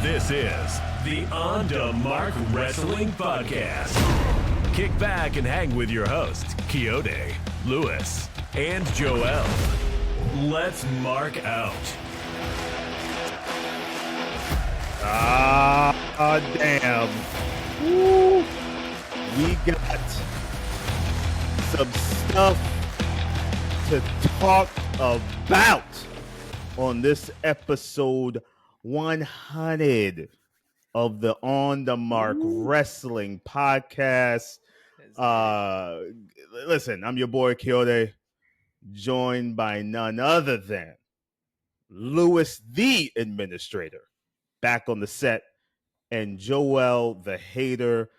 This is the On to Mark Wrestling Podcast. Kick back and hang with your hosts, Kayode, Lewis, and Joel. Let's mark out. Damn. Woo. We got some stuff to talk about on this episode 100 of the On the Mark Wrestling Podcast. Listen, I'm your boy Kayode, joined by none other than Lewis, the administrator, back on the set, and Joel, the hater.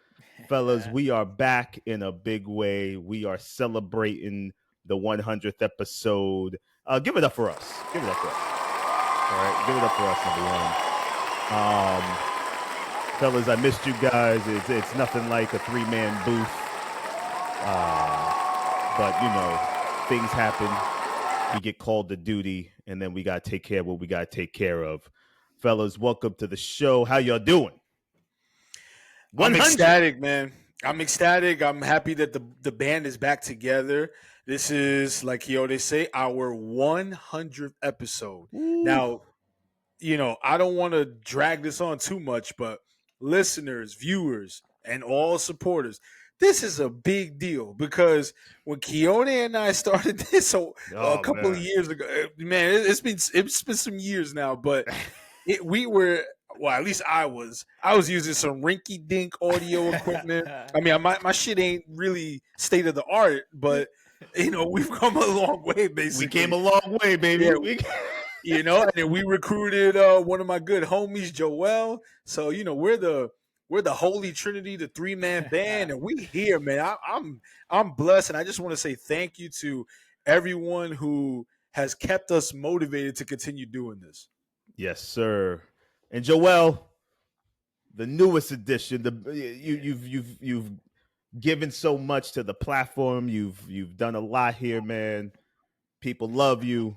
Fellas, we are back in a big way. We are celebrating the 100th episode. Give it up for us. Give it up for us. All right, give it up for us, number one. Fellas, I missed you guys. It's nothing like a three-man booth. But, you know, things happen. We get called to duty, and then we got to take care of what we got to take care of. Fellas, welcome to the show. How y'all doing? I'm ecstatic, man. I'm ecstatic. I'm happy that the band is back together. This is, like Kayode say, our 100th episode. Ooh. Now, you know, I don't want to drag this on too much, but listeners, viewers, and all supporters, this is a big deal because when Kayode and I started this a couple of years ago, man, it's been some years now, but we were. Well, at least I was using some rinky-dink audio equipment. I mean, my shit ain't really state of the art, but you know, we've come a long way. Basically, we came a long way, baby. Yeah, you know, and then we recruited one of my good homies, Joel. So you know, we're the Holy Trinity, the 3-man band, and we here, man. I'm blessed, and I just want to say thank you to everyone who has kept us motivated to continue doing this. Yes, sir. And Joel, the newest edition, you've given so much to the platform. You've done a lot here, man. People love you.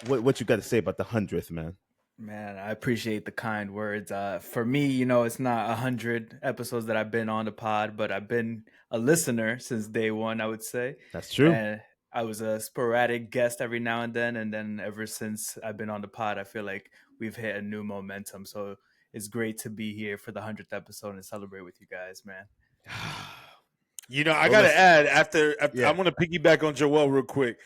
What you got to say about the 100th, man? Man, I appreciate the kind words. For me, you know, it's not 100 episodes that I've been on the pod, but I've been a listener since day one, I would say. That's true. And I was a sporadic guest every now and then ever since I've been on the pod, I feel like we've hit a new momentum. So it's great to be here for the 100th episode and celebrate with you guys, man. You know, I got to add, after I'm going to piggyback on Joel real quick.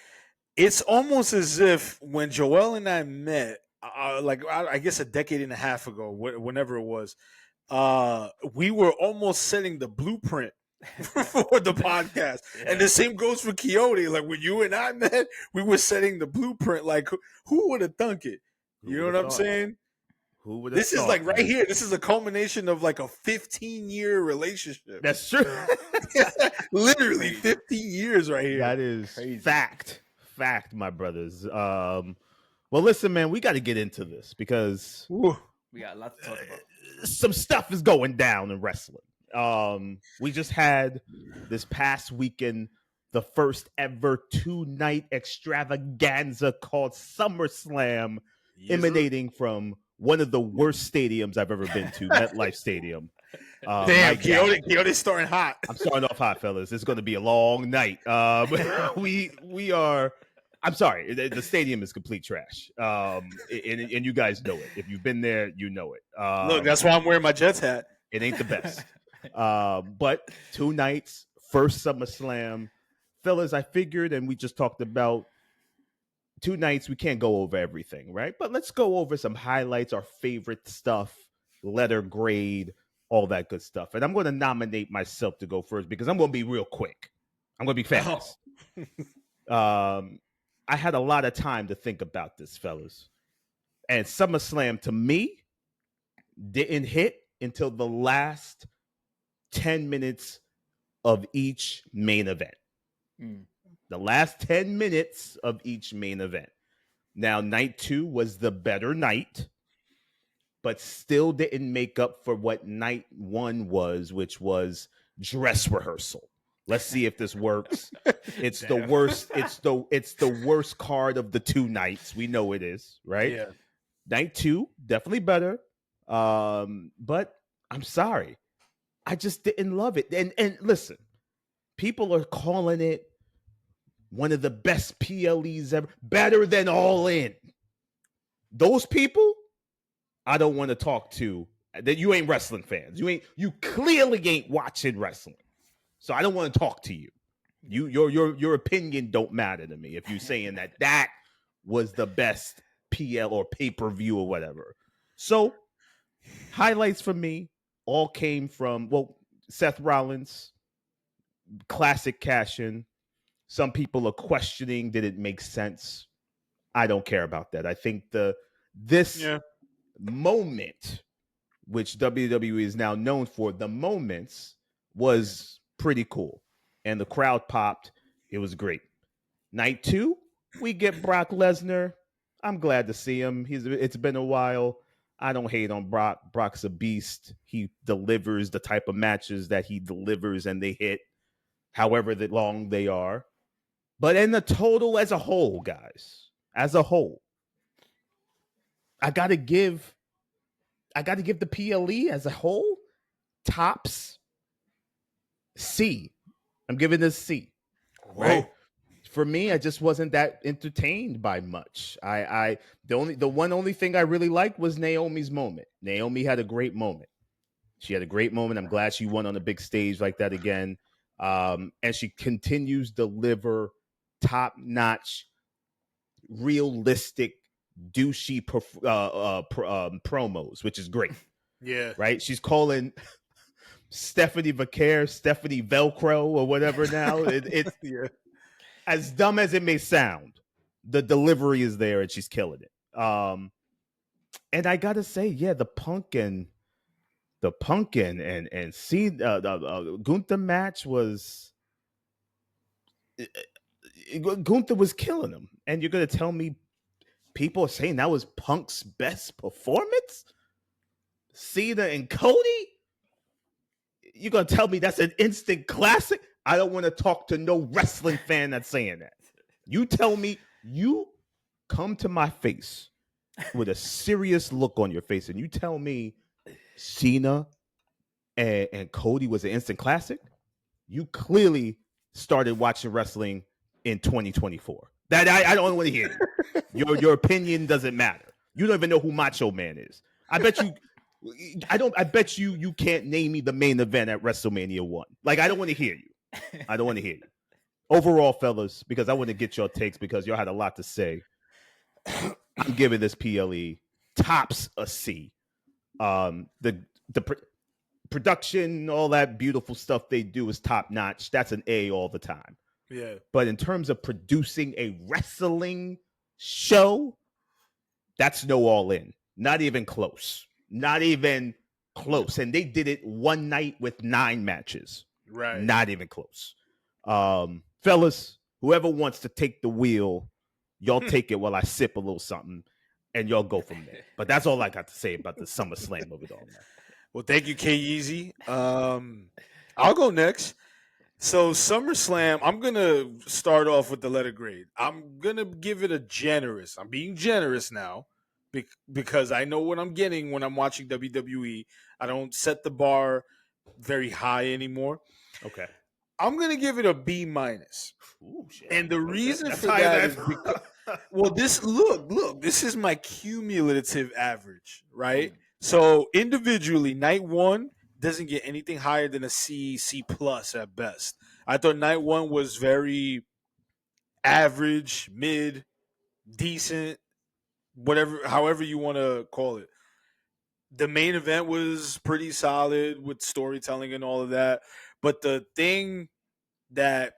It's almost as if when Joel and I met, I guess a decade and a half ago, whenever it was, we were almost setting the blueprint for the podcast. Yeah. And the same goes for Kayode. Like when you and I met, we were setting the blueprint. Like who would have thunk it? You know what I'm saying? Who would have This is like right here. This is a culmination of like a 15-year relationship. That's true. Literally 15 years right here. That is crazy. Fact, my brothers. Well, listen, man, we got to get into this because we got a lot to talk about. Some stuff is going down in wrestling. We just had this past weekend the first ever 2-night extravaganza called SummerSlam, emanating from one of the worst stadiums I've ever been to, MetLife Stadium. Damn, Kayode's starting hot. I'm starting off hot, fellas. It's going to be a long night. We are. I'm sorry. The stadium is complete trash. And you guys know it. If you've been there, you know it. Look, that's why I'm wearing my Jets hat. It ain't the best. But 2 nights, first SummerSlam. Fellas, I figured, and we just talked about 2 nights, we can't go over everything, right? But let's go over some highlights, our favorite stuff, letter grade, all that good stuff. And I'm going to nominate myself to go first because I'm going to be real quick. I'm going to be fast. I had a lot of time to think about this, fellas. And SummerSlam, to me, didn't hit until the last 10 minutes of each main event. The last 10 minutes of each main event. Now, night 2 was the better night, but still didn't make up for what night 1 was, which was dress rehearsal. Let's see if this works. It's the worst. It's the worst card of the 2 nights. We know it is, right? Yeah. Night 2, definitely better. But I'm sorry, I just didn't love it. And listen, people are calling it one of the best PLEs ever, better than All In. Those people, I don't want to talk to. That you ain't wrestling fans. You clearly ain't watching wrestling. So I don't want to talk to you. Your opinion don't matter to me if you're saying that was the best PL or pay-per-view or whatever. So highlights for me all came from Seth Rollins, classic cash-in. Some people are questioning, did it make sense? I don't care about that. I think this moment, which WWE is now known for, the moments was pretty cool. And the crowd popped. It was great. Night 2, we get Brock Lesnar. I'm glad to see him. It's been a while. I don't hate on Brock. Brock's a beast. He delivers the type of matches that he delivers, and they hit however long they are. But in the total as a whole, guys, as a whole, I gotta give the PLE as a whole tops C. I'm giving this C. Right? For me, I just wasn't that entertained by much. The only thing I really liked was Naomi's moment. Naomi had a great moment. She had a great moment. I'm glad she won on a big stage like that again. And she continues to deliver top-notch, realistic, douchey promos, which is great. Yeah. Right? She's calling Stephanie Vaquer, Stephanie Velcro, or whatever now. It's as dumb as it may sound. The delivery is there, and she's killing it. And I gotta say, the Punk and see the Gunther match was Gunther was killing him, and you're gonna tell me people are saying that was Punk's best performance? Cena and Cody? You're gonna tell me that's an instant classic? I don't want to talk to no wrestling fan that's saying that. You tell me, you come to my face with a serious look on your face, and you tell me Cena and Cody was an instant classic. You clearly started watching wrestling in 2024. That I don't want to hear you. Your opinion doesn't matter. You don't even know who Macho Man is. I bet you can't name me the main event at WrestleMania 1. Like, I don't want to hear you. I don't want to hear you. Overall, fellas, because I want to get your takes because y'all had a lot to say. I'm giving this PLE tops a C. The production, all that beautiful stuff they do is top notch. That's an A all the time. Yeah. But in terms of producing a wrestling show, that's no All In. Not even close. Not even close. And they did it one night with 9 matches. Right. Not even close. Fellas, whoever wants to take the wheel, y'all take it while I sip a little something, and y'all go from there. But that's all I got to say about the SummerSlam of it all, man. Well, thank you, K-Easy. I'll go next. So SummerSlam, I'm going to start off with the letter grade. I'm going to give it a generous. I'm being generous now because I know what I'm getting when I'm watching WWE. I don't set the bar very high anymore. Okay. I'm going to give it a B minus. Ooh, shit. And the reason for that is because, well, this is my cumulative average, right? So individually, night 1 doesn't get anything higher than a C plus at best. I thought night 1 was very average, mid, decent, however you want to call it. The main event was pretty solid with storytelling and all of that. But the thing that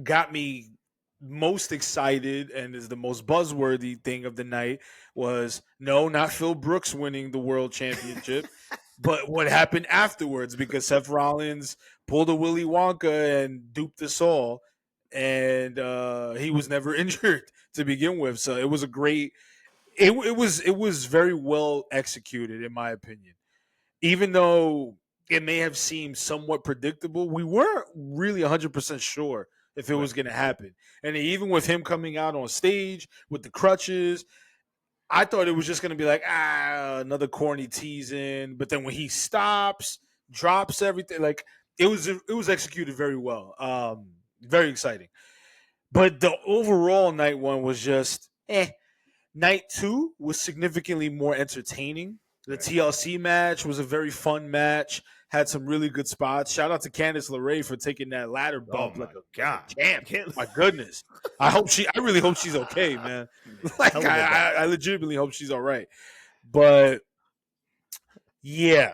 got me most excited and is the most buzzworthy thing of the night was not Phil Brooks winning the world championship, but what happened afterwards, because Seth Rollins pulled a Willy Wonka and duped us all, and he was never injured to begin with. So it was a great. It was very well executed, in my opinion. Even though it may have seemed somewhat predictable, we weren't really 100% sure if it was going to happen. And even with him coming out on stage with the crutches, I thought it was just gonna be like another corny teasing, but then when he stops, drops everything, like it was executed very well. Very exciting. But the overall night one was just Night two was significantly more entertaining. The TLC match was a very fun match. Had some really good spots. Shout out to Candice LeRae for taking that ladder bump like a champ. My goodness. I really hope she's okay, man. Like I legitimately hope she's all right. But yeah,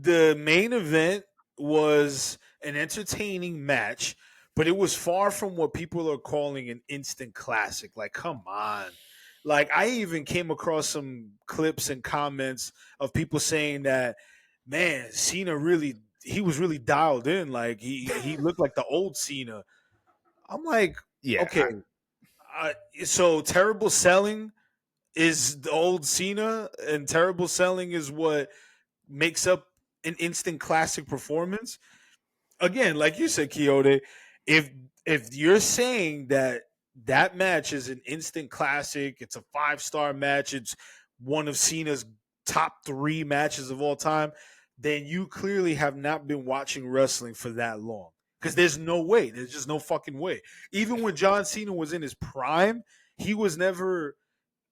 the main event was an entertaining match, but it was far from what people are calling an instant classic. Like, come on. Like, I even came across some clips and comments of people saying that, man, Cena he was really dialed in. Like, he looked like the old Cena. I'm like, okay, so terrible selling is the old Cena, and terrible selling is what makes up an instant classic performance. Again, like you said, Kayode, if you're saying that match is an instant classic, it's a 5-star match, it's one of Cena's top 3 matches of all time, then you clearly have not been watching wrestling for that long. Because there's no way. There's just no fucking way. Even when John Cena was in his prime, he was never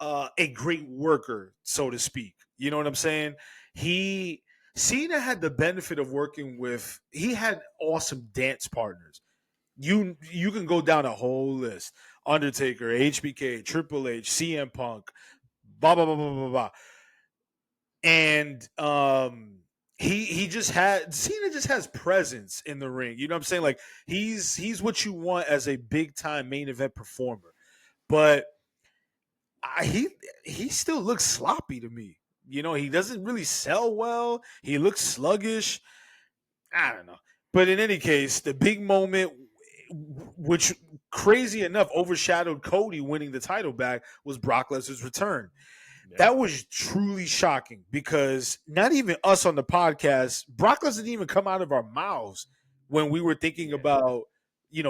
a great worker, so to speak. You know what I'm saying? Cena had the benefit of working with. He had awesome dance partners. You can go down a whole list: Undertaker, HBK, Triple H, CM Punk, blah blah blah blah blah blah. And he just had Cena just has presence in the ring. You know what I'm saying? Like he's what you want as a big time main event performer. But he still looks sloppy to me. You know, he doesn't really sell well. He looks sluggish. I don't know. But in any case, the big moment, which crazy enough overshadowed Cody winning the title back, was Brock Lesnar's return. Yeah. That was truly shocking because not even us on the podcast, Brock Lesnar didn't even come out of our mouths when we were thinking about,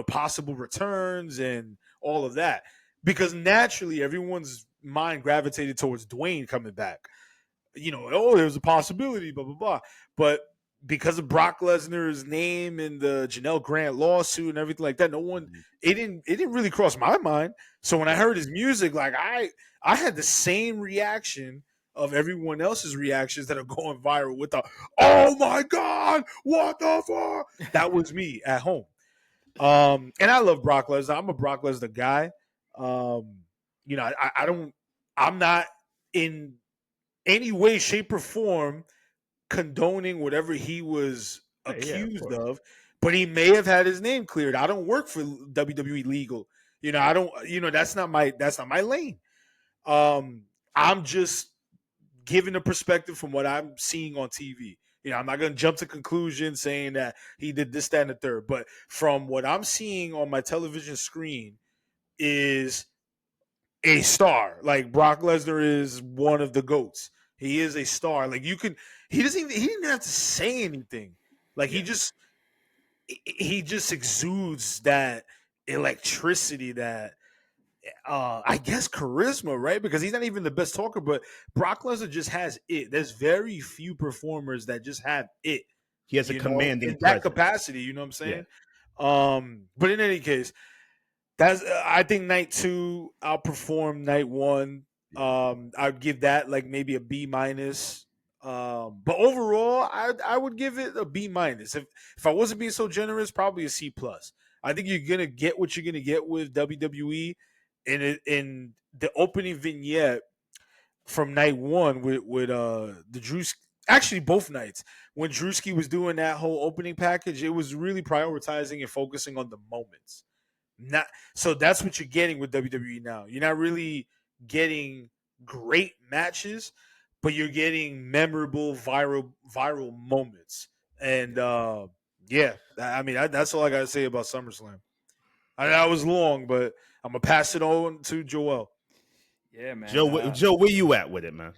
possible returns and all of that. Because naturally, everyone's mind gravitated towards Dwayne coming back. There's a possibility, blah, blah, blah. But because of Brock Lesnar's name and the Janelle Grant lawsuit and everything like that, it didn't really cross my mind. So when I heard his music, like I had the same reaction of everyone else's reactions that are going viral with the, oh my God, what the fuck? That was me at home. And I love Brock Lesnar. I'm a Brock Lesnar guy. I'm not in any way, shape, or form condoning whatever he was accused of, but he may have had his name cleared. I don't work for WWE legal. I don't, that's not my lane. I'm just giving a perspective from what I'm seeing on TV. I'm not going to jump to conclusions saying that he did this, that, and the third, but from what I'm seeing on my television screen is a star. Like Brock Lesnar is one of the GOATs. He is a star. Like he didn't even have to say anything. Like he just exudes that electricity, that I guess charisma, right? Because he's not even the best talker, but Brock Lesnar just has it. There's very few performers that just have it. He has a commanding in that capacity, you know what I'm saying? Yeah. But in any case, I think night 2 outperformed night 1. I'd give that like maybe a B-. But overall, I would give it a B-. If I wasn't being so generous, probably a C+. I think you're gonna get what you're gonna get with WWE, in the opening vignette from night 1 with the Drewski. Actually, both nights when Drewski was doing that whole opening package, it was really prioritizing and focusing on the moments. So that's what you're getting with WWE now. You're not really getting great matches, but you're getting memorable viral moments. And that's all I gotta say about SummerSlam. I was long, but I'm gonna pass it on to Joel. Yeah, man. Joe, where you at with it, man?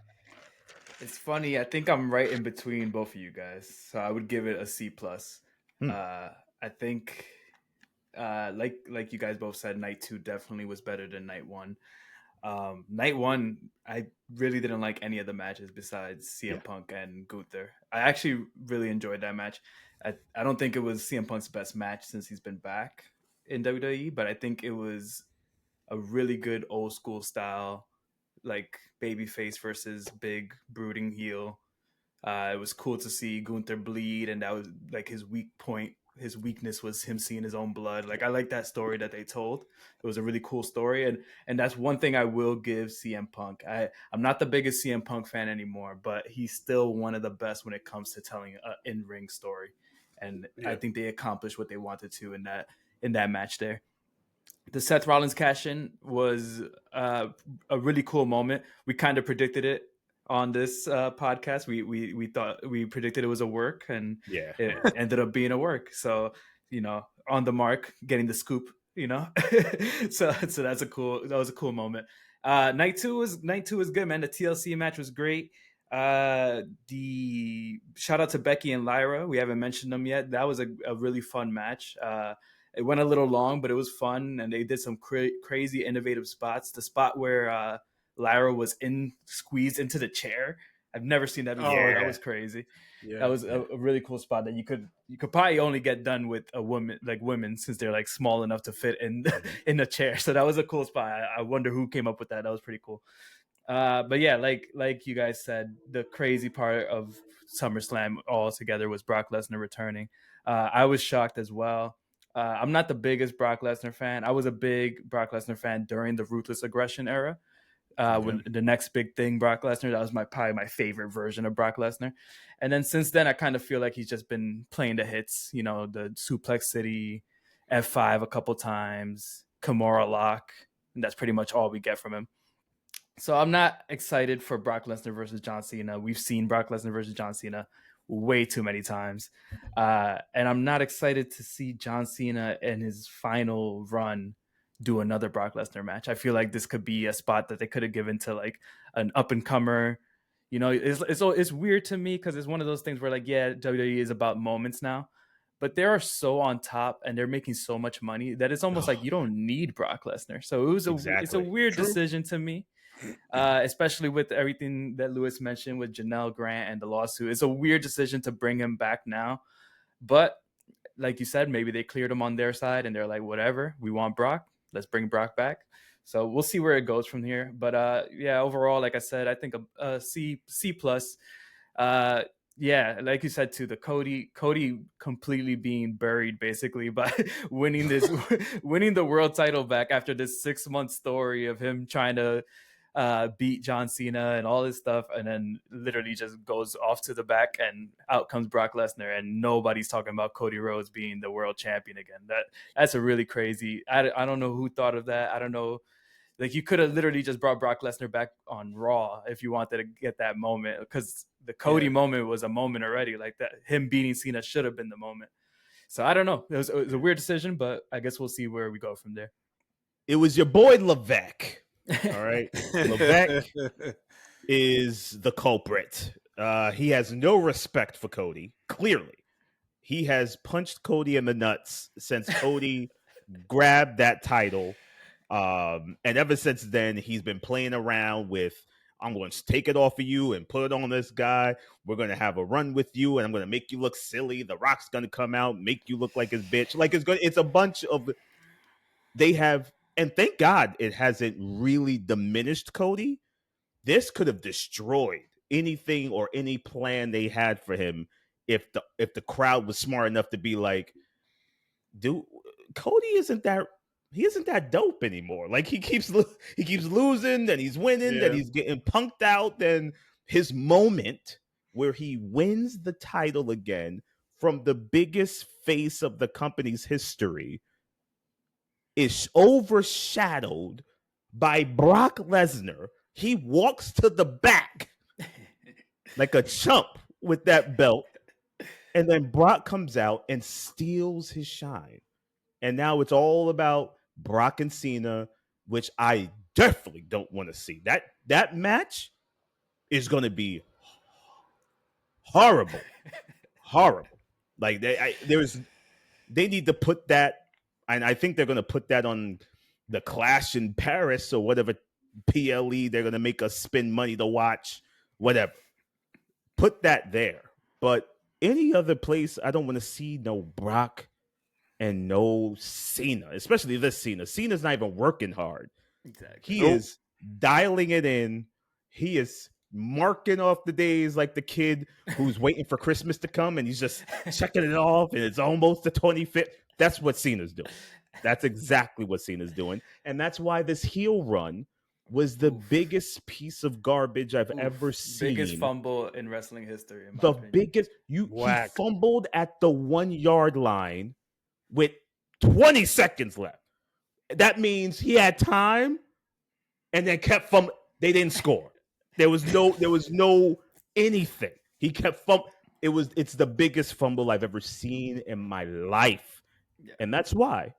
It's funny. I think I'm right in between both of you guys, so I would give it a C+. I think. Like you guys both said, night 2 definitely was better than night 1. Night one, I really didn't like any of the matches besides CM Punk and Gunther. I actually really enjoyed that match. I don't think it was CM Punk's best match since he's been back in WWE, but I think it was a really good old school style, like babyface versus big brooding heel. It was cool to see Gunther bleed, and that was like his weak point. His weakness was him seeing his own blood. Like I like that story that they told. It was a really cool story, and that's one thing I will give CM Punk. I'm not the biggest CM Punk fan anymore, but he's still one of the best when it comes to telling an in-ring story, and I think they accomplished what they wanted to in that match there. The Seth Rollins cash in was a really cool moment. We kind of predicted it on this podcast. We thought we predicted it was a work, and it ended up being a work. So on the mark, getting the scoop. So that was a cool moment. Night two was good, man. The TLC match was great. The shout out to Becky and Lyra. We haven't mentioned them yet. That was a really fun match. It went a little long, but it was fun, and they did some crazy, innovative spots. The spot where Lyra was squeezed into the chair. I've never seen that before. That was crazy. Yeah, that was a really cool spot that you could probably only get done with a woman, like women, since they're like small enough to fit in in a chair. So that was a cool spot. I wonder who came up with that. That was pretty cool. But yeah, like you guys said, the crazy part of SummerSlam altogether was Brock Lesnar returning. I was shocked as well. I'm not the biggest Brock Lesnar fan. I was a big Brock Lesnar fan during the Ruthless Aggression era. When the next big thing, Brock Lesnar, that was probably my favorite version of Brock Lesnar. And then since then, I kind of feel like he's just been playing the hits, the Suplex City, F5 a couple times, Kimura Lock, and that's pretty much all we get from him. So I'm not excited for Brock Lesnar versus John Cena. We've seen Brock Lesnar versus John Cena way too many times. And I'm not excited to see John Cena in his final run do another Brock Lesnar match. I feel like this could be a spot that they could have given to like an up and comer. It's weird to me because it's one of those things where like, yeah, WWE is about moments now, but they are so on top and they're making so much money that it's almost like you don't need Brock Lesnar. So it's a weird decision to me. Especially with everything that Lewis mentioned with Janelle Grant and the lawsuit. It's a weird decision to bring him back now. But like you said, maybe they cleared him on their side and they're like, whatever, we want Brock. Let's bring Brock back. So we'll see where it goes from here. But overall, like I said, I think a C+. Like you said too, the Cody completely being buried basically by winning the world title back after this 6-month story of him trying to beat John Cena and all this stuff, and then literally just goes off to the back and out comes Brock Lesnar, and nobody's talking about Cody Rhodes being the world champion again. That's a really crazy. I don't know who thought of that. I don't know. Like you could have literally just brought Brock Lesnar back on Raw if you wanted to get that moment, because the Cody moment was a moment already. Like that, him beating Cena should have been the moment. So I don't know. It was a weird decision, but I guess we'll see where we go from there. It was your boy Levesque. All right. Levesque is the culprit. He has no respect for Cody. Clearly, he has punched Cody in the nuts since Cody grabbed that title. And ever since then, he's been playing around with, I'm going to take it off of you and put it on this guy. We're going to have a run with you, and I'm going to make you look silly. The Rock's going to come out, make you look like his bitch. Like it's a bunch of, they have. And thank God it hasn't really diminished Cody. This could have destroyed anything or any plan they had for him if the crowd was smart enough to be like, dude, Cody isn't that dope anymore. Like he keeps losing, then he's winning, then he's getting punked out. Then his moment where he wins the title again from the biggest face of the company's history is overshadowed by Brock Lesnar. He walks to the back like a chump with that belt, and then Brock comes out and steals his shine. And now it's all about Brock and Cena, which I definitely don't want to see. That match is going to be horrible. Like they need to put that. And I think they're going to put that on the Clash in Paris or whatever PLE. They're going to make us spend money to watch, whatever. Put that there. But any other place, I don't want to see no Brock and no Cena, especially this Cena. Cena's not even working hard. Exactly. He is dialing it in. He is marking off the days like the kid who's waiting for Christmas to come, and he's just checking it off, and it's almost the 25th. That's what Cena's doing. That's exactly what Cena's doing. And that's why this heel run was the biggest piece of garbage I've ever seen. Biggest fumble in wrestling history. In my the opinion. biggest. He fumbled at the 1 yard line with 20 seconds left. That means he had time and then kept fumbling. They didn't score. There was no anything. He kept fumbling. It's the biggest fumble I've ever seen in my life. Yeah. And that's why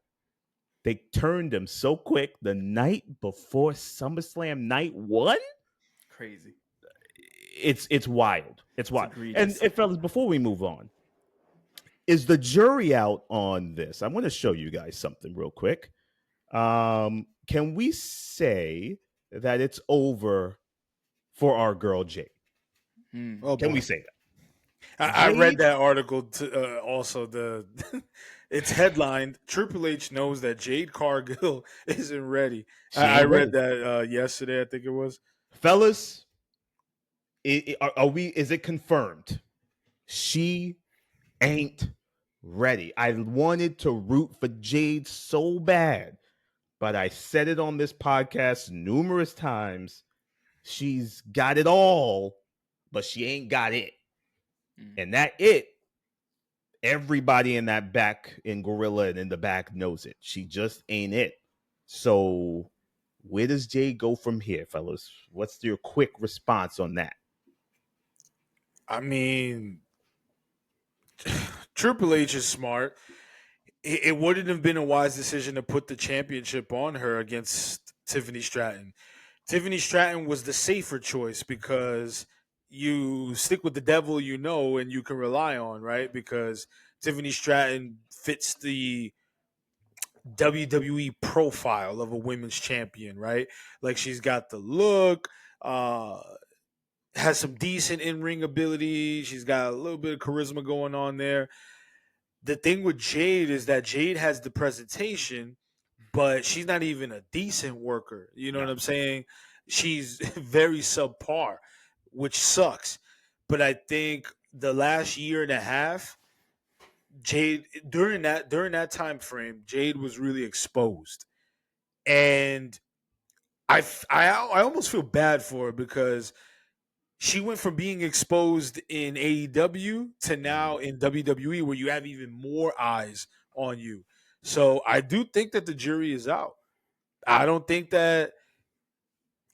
they turned him so quick the night before SummerSlam night 1. Crazy. It's wild. It's wild. And fellas, before we move on, is the jury out on this? I want to show you guys something real quick. Can we say that it's over for our girl Jade? Can we say that? I read that article also. It's headlined, Triple H knows that Jade Cargill isn't ready. I read that yesterday, I think it was. Fellas, is it confirmed? She ain't ready. I wanted to root for Jade so bad, but I said it on this podcast numerous times. She's got it all, but she ain't got it. And that everybody in that back in Gorilla and in the back knows it. She just ain't it. So where does Jade go from here, fellas? What's your quick response on that? I mean, Triple H is smart. It wouldn't have been a wise decision to put the championship on her against Tiffany Stratton. Tiffany Stratton was the safer choice because you stick with the devil you know and you can rely on, right? Because Tiffany Stratton fits the WWE profile of a women's champion, right? Like she's got the look, has some decent in-ring ability. She's got a little bit of charisma going on there. The thing with Jade is that Jade has the presentation, but she's not even a decent worker. You know what I'm saying? She's very subpar, which sucks. But I think the last year and a half, Jade during that time frame, Jade was really exposed, and I almost feel bad for her because she went from being exposed in AEW to now in WWE, where you have even more eyes on you. So I do think that the jury is out. I don't think that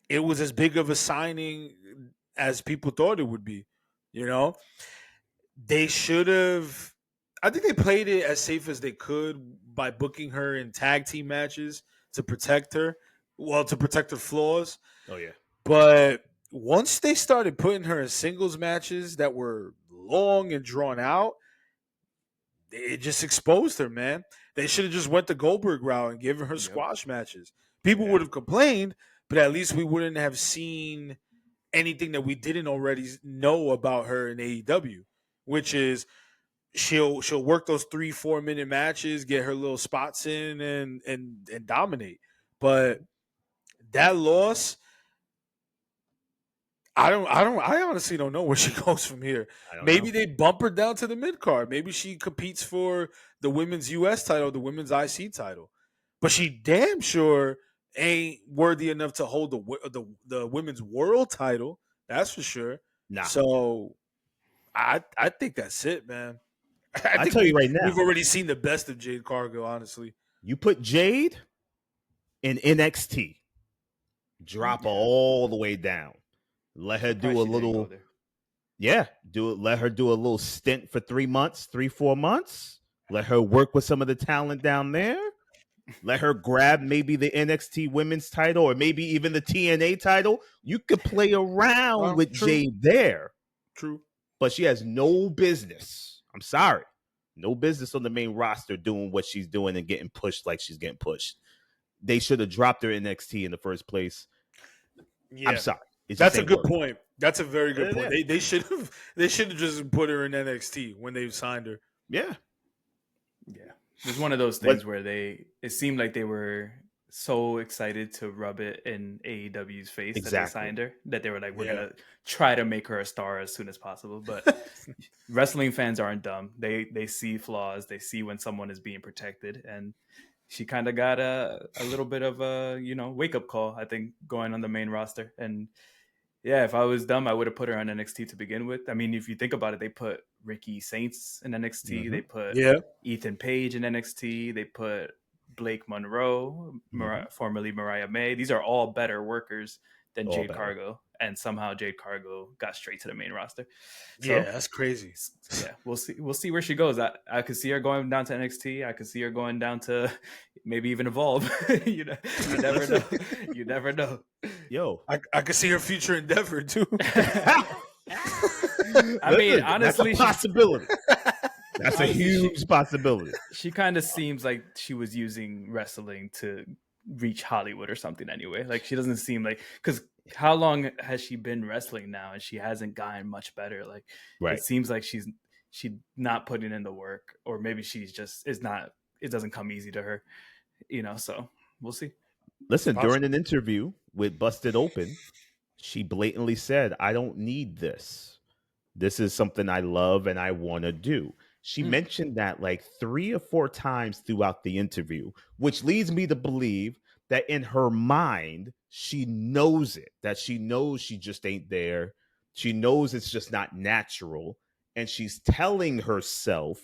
it was as big of a signing as people thought it would be. You know, they should have. I think they played it as safe as they could by booking her in tag team matches to protect her. Well, to protect her flaws. Oh yeah. But once they started putting her in singles matches that were long and drawn out, it just exposed her, man. They should have just went the Goldberg route and given her squash matches. People would have complained, but at least we wouldn't have seen anything that we didn't already know about her in AEW, which is she'll work those 3-4 minute matches, get her little spots in and dominate. But that loss, I honestly don't know where she goes from here. Maybe they bump her down to the mid card. Maybe she competes for the women's US title, the women's IC title. But she damn sure ain't worthy enough to hold the women's world title. That's for sure. Nah. So I think that's it, man. I tell you right now, we've already seen the best of Jade Cargill, honestly. You put Jade in NXT, drop her all the way down. Let her do a little, let her do a little stint for 3 months, 3-4 months. Let her work with some of the talent down there. Let her grab maybe the NXT women's title or maybe even the TNA title. You could play around with Jade there. True. But she has no business. I'm sorry. No business on the main roster doing what she's doing and getting pushed like she's getting pushed. They should have dropped her in NXT in the first place. Yeah, I'm sorry. that's a good point. That's a very good point. Yeah. They should have just put her in NXT when they signed her. Yeah. Yeah. There's one of those things where it seemed like they were so excited to rub it in AEW's face that they signed her, that they were like, we're going to try to make her a star as soon as possible. But wrestling fans aren't dumb. They see flaws. They see when someone is being protected. And she kind of got a little bit of a, wake-up call, I think, going on the main roster. And yeah, if I was dumb, I would have put her on NXT to begin with. I mean, if you think about it, they put Ricky Saints in NXT. Mm-hmm. They put Ethan Page in NXT. They put Blake Monroe, formerly Mariah May. These are all better workers than Jade Cargill. And somehow Jade Cargill got straight to the main roster. So, yeah, that's crazy. Yeah, we'll see. We'll see where she goes. I could see her going down to NXT. I could see her going down to maybe even Evolve. You never know. You never know. Yo, I could see her future endeavor too. I mean, honestly, that's a possibility. That's a huge possibility. She kind of seems like she was using wrestling to reach Hollywood or something anyway. Like, she doesn't seem like, because how long has she been wrestling now and she hasn't gotten much better? Like, it seems like she's not putting in the work, or maybe she's just it doesn't come easy to her, so we'll see. Listen, during an interview with Busted Open, she blatantly said, I don't need this. This is something I love and I want to do. She mentioned that like 3 or 4 times throughout the interview, which leads me to believe that in her mind, she knows it, that she knows she just ain't there. She knows it's just not natural. And she's telling herself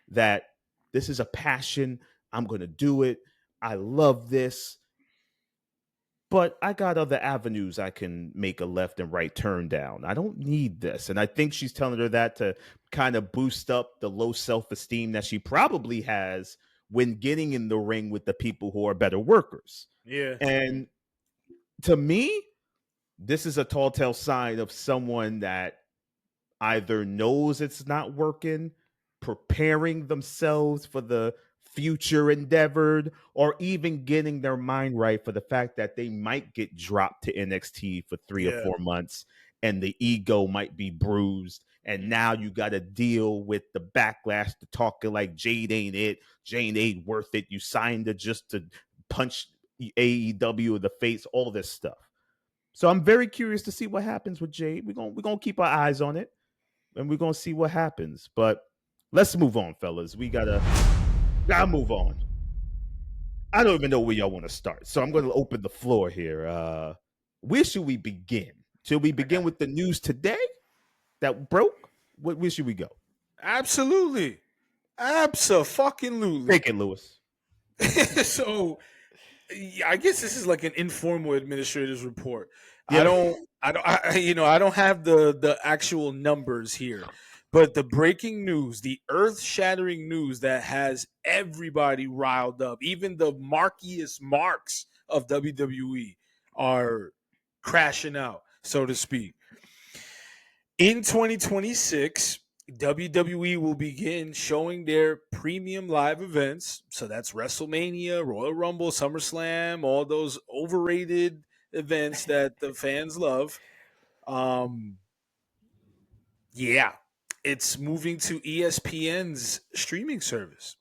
that this is a passion. I'm going to do it. I love this. But I got other avenues I can make a left and right turn down. I don't need this. And I think she's telling her that to kind of boost up the low self-esteem that she probably has when getting in the ring with the people who are better workers. Yeah. And to me, this is a tall tale sign of someone that either knows it's not working, preparing themselves for the future endeavored, or even getting their mind right for the fact that they might get dropped to NXT for 3 or 4 months and the ego might be bruised. And now you got to deal with the backlash to talking like Jade ain't it. Jade ain't worth it. You signed her just to punch AEW in the face, all this stuff. So I'm very curious to see what happens with Jade. We're gonna keep our eyes on it and we're gonna see what happens. But let's move on, fellas. We gotta move on. I don't even know where y'all want to start. So I'm gonna open the floor here. Where should we begin? Should we begin with the news today that broke? Where should we go? Absolutely. Abso-fucking-lutely. Take it, Lewis. So I guess this is like an informal administrator's report. Yeah. I don't have the actual numbers here, but the breaking news, the earth-shattering news that has everybody riled up, even the markiest marks of WWE are crashing out, so to speak. In 2026, WWE will begin showing their premium live events. So that's WrestleMania, Royal Rumble, SummerSlam, all those overrated events that the fans love. It's moving to ESPN's streaming service.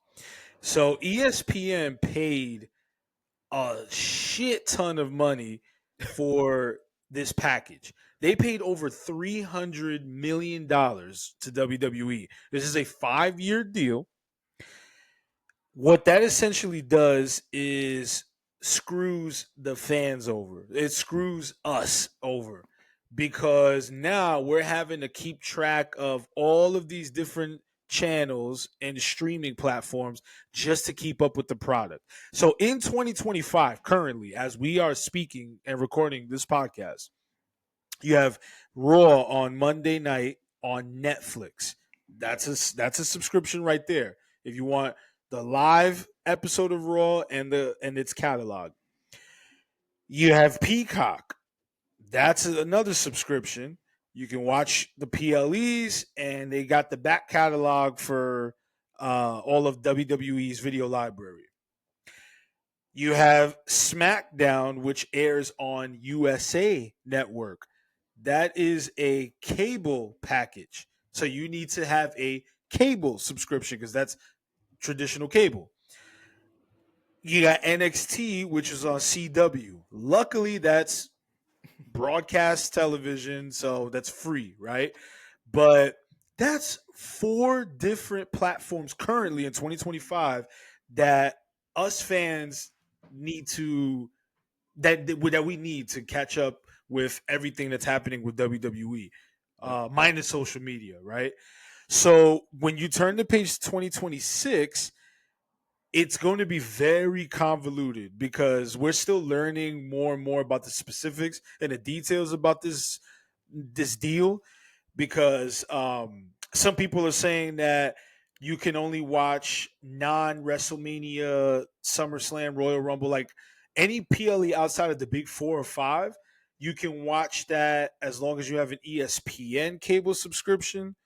So ESPN paid a shit ton of money for this package. They paid over $300 million to WWE. This is a 5-year deal. What that essentially does is screws the fans over. It screws us over because now we're having to keep track of all of these different channels and streaming platforms just to keep up with the product. So in 2025, currently, as we are speaking and recording this podcast, you have Raw on Monday night on Netflix. That's a subscription right there. If you want the live episode of Raw and its catalog. You have Peacock. That's another subscription. You can watch the PLEs, and they got the back catalog for all of WWE's video library. You have SmackDown, which airs on USA Network. That is a cable package. So you need to have a cable subscription because that's traditional cable. You got NXT, which is on CW. Luckily, that's broadcast television, so that's free, right? But that's 4 different platforms currently in 2025 that us fans need to that we need to catch up with everything that's happening with WWE, minus social media, right? So when you turn to page 2026, it's going to be very convoluted because we're still learning more and more about the specifics and the details about this deal. Because some people are saying that you can only watch non-WrestleMania, SummerSlam, Royal Rumble, like any PLE outside of the big 4 or 5. You can watch that as long as you have an ESPN cable subscription.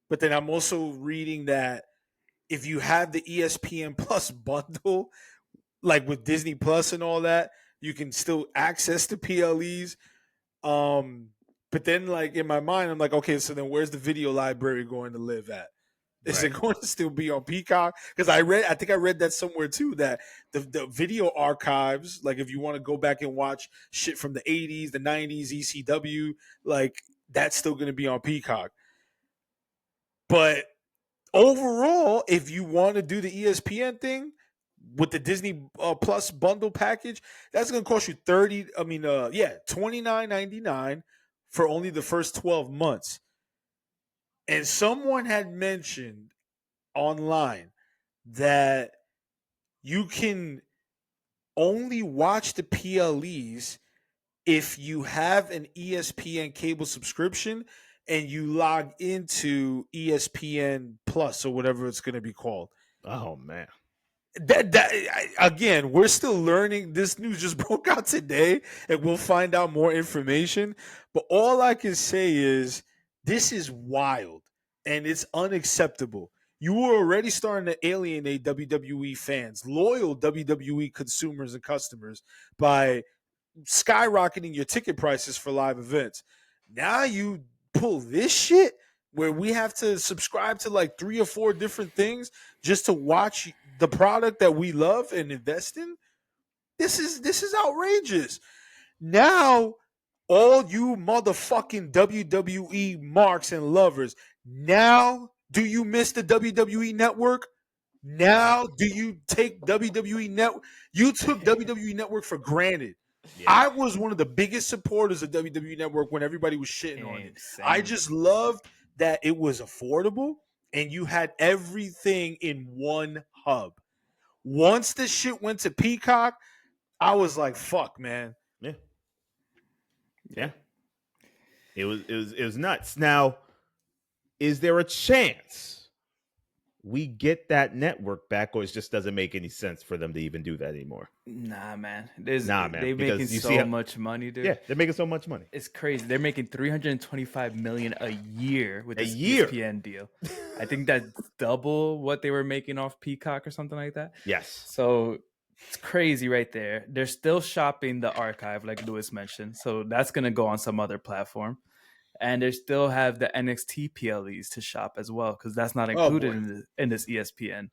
But then I'm also reading that if you have the ESPN Plus bundle, like with Disney Plus and all that, you can still access the PLEs. But then, like in my mind, I'm like, okay, so then where's the video library going to live at? Is it going to still be on Peacock? Because I think I read that somewhere too, that the video archives, like if you want to go back and watch shit from the 80s, the 90s, ECW, like that's still going to be on Peacock. But overall, if you want to do the ESPN thing with the Disney Plus bundle package, that's going to cost you $29.99 for only the first 12 months. And someone had mentioned online that you can only watch the PLEs if you have an ESPN cable subscription and you log into ESPN Plus or whatever it's going to be called. Oh, man. Again, we're still learning. This news just broke out today, and we'll find out more information. But all I can say is this is wild, and it's unacceptable. You were already starting to alienate WWE fans, loyal WWE consumers and customers, by skyrocketing your ticket prices for live events. Now you pull this shit where we have to subscribe to like 3 or 4 different things just to watch the product that we love and invest in. This is outrageous. Now, all you motherfucking WWE marks and lovers, now do you miss the WWE Network? Now do you take WWE Network? You took WWE Network for granted. Yeah. I was one of the biggest supporters of WWE Network when everybody was shitting on it. Same. I just loved that it was affordable and you had everything in one hub. Once the shit went to Peacock, I was like, fuck, man. Yeah. It was nuts. Now, is there a chance we get that network back, or it just doesn't make any sense for them to even do that anymore? Nah, man. Man. They're making so much money, dude. Yeah, they're making so much money. It's crazy. They're making $325 million a year with this ESPN deal. I think that's double what they were making off Peacock or something like that. Yes. So it's crazy right there. They're still shopping the archive, like Lewis mentioned. So that's going to go on some other platform. And they still have the NXT PLEs to shop as well, because that's not included in this ESPN.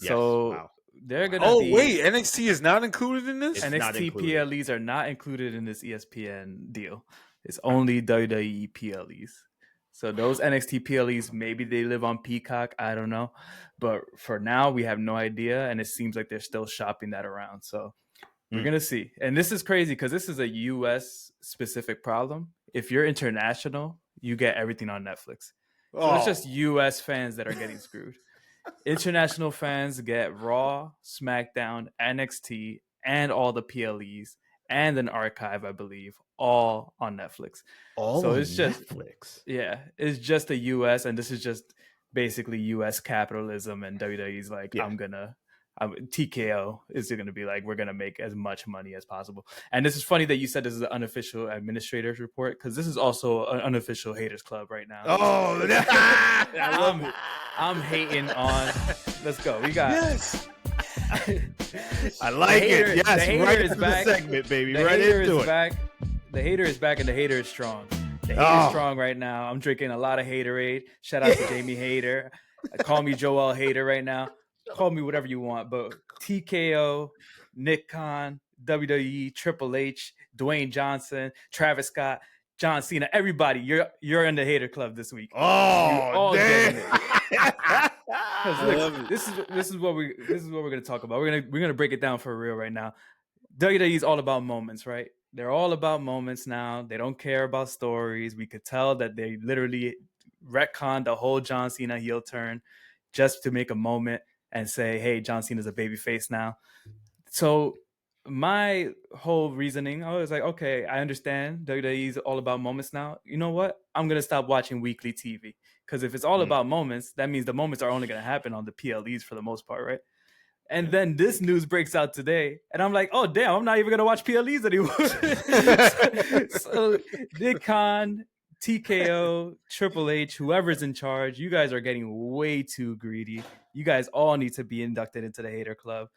Yes. So they're gonna. Wait, NXT is not included in this. NXT PLEs are not included in this ESPN deal. It's only WWE PLEs. So those NXT PLEs, maybe they live on Peacock. I don't know, but for now we have no idea, and it seems like they're still shopping that around. So we're gonna see. And this is crazy because this is a U.S. specific problem. If you're international, you get everything on Netflix. So it's just U.S. fans that are getting screwed. International fans get Raw, SmackDown, NXT, and all the PLEs, and an archive, I believe, all on Netflix. Netflix. Yeah, it's just the U.S., and this is just basically U.S. capitalism, and WWE's like, TKO is going to be like, we're going to make as much money as possible. And this is funny that you said this is an unofficial administrator's report, because this is also an unofficial haters club right now. I love it. I'm hating on. Let's go. We got I like it. Yes, the hater right is into back. the segment, baby. The Right hater into is it. back. The hater is back, and the hater is strong. The hater is strong right now. I'm drinking a lot of Haterade. Shout out to Jamie Hater. Call me Joel Hater right now. Call me whatever you want. But TKO, Nick Khan, WWE, Triple H, Dwayne Johnson, Travis Scott, John Cena, everybody, you're in the hater club this week. Oh, damn. Look, this is what we're gonna talk about. We're gonna break it down for real right now. WWE is all about moments, right? They're all about moments now. They don't care about stories. We could tell that they literally retconned the whole John Cena heel turn just to make a moment and say, hey, John Cena's a babyface now. So my whole reasoning, I was like, okay, I understand WWE is all about moments now. You know what? I'm going to stop watching weekly TV, because if it's all about moments, that means the moments are only going to happen on the PLEs for the most part, right? And then this news breaks out today, and I'm like, oh, damn, I'm not even going to watch PLEs anymore. so Nick Khan, TKO, Triple H, whoever's in charge, you guys are getting way too greedy. You guys all need to be inducted into the hater club.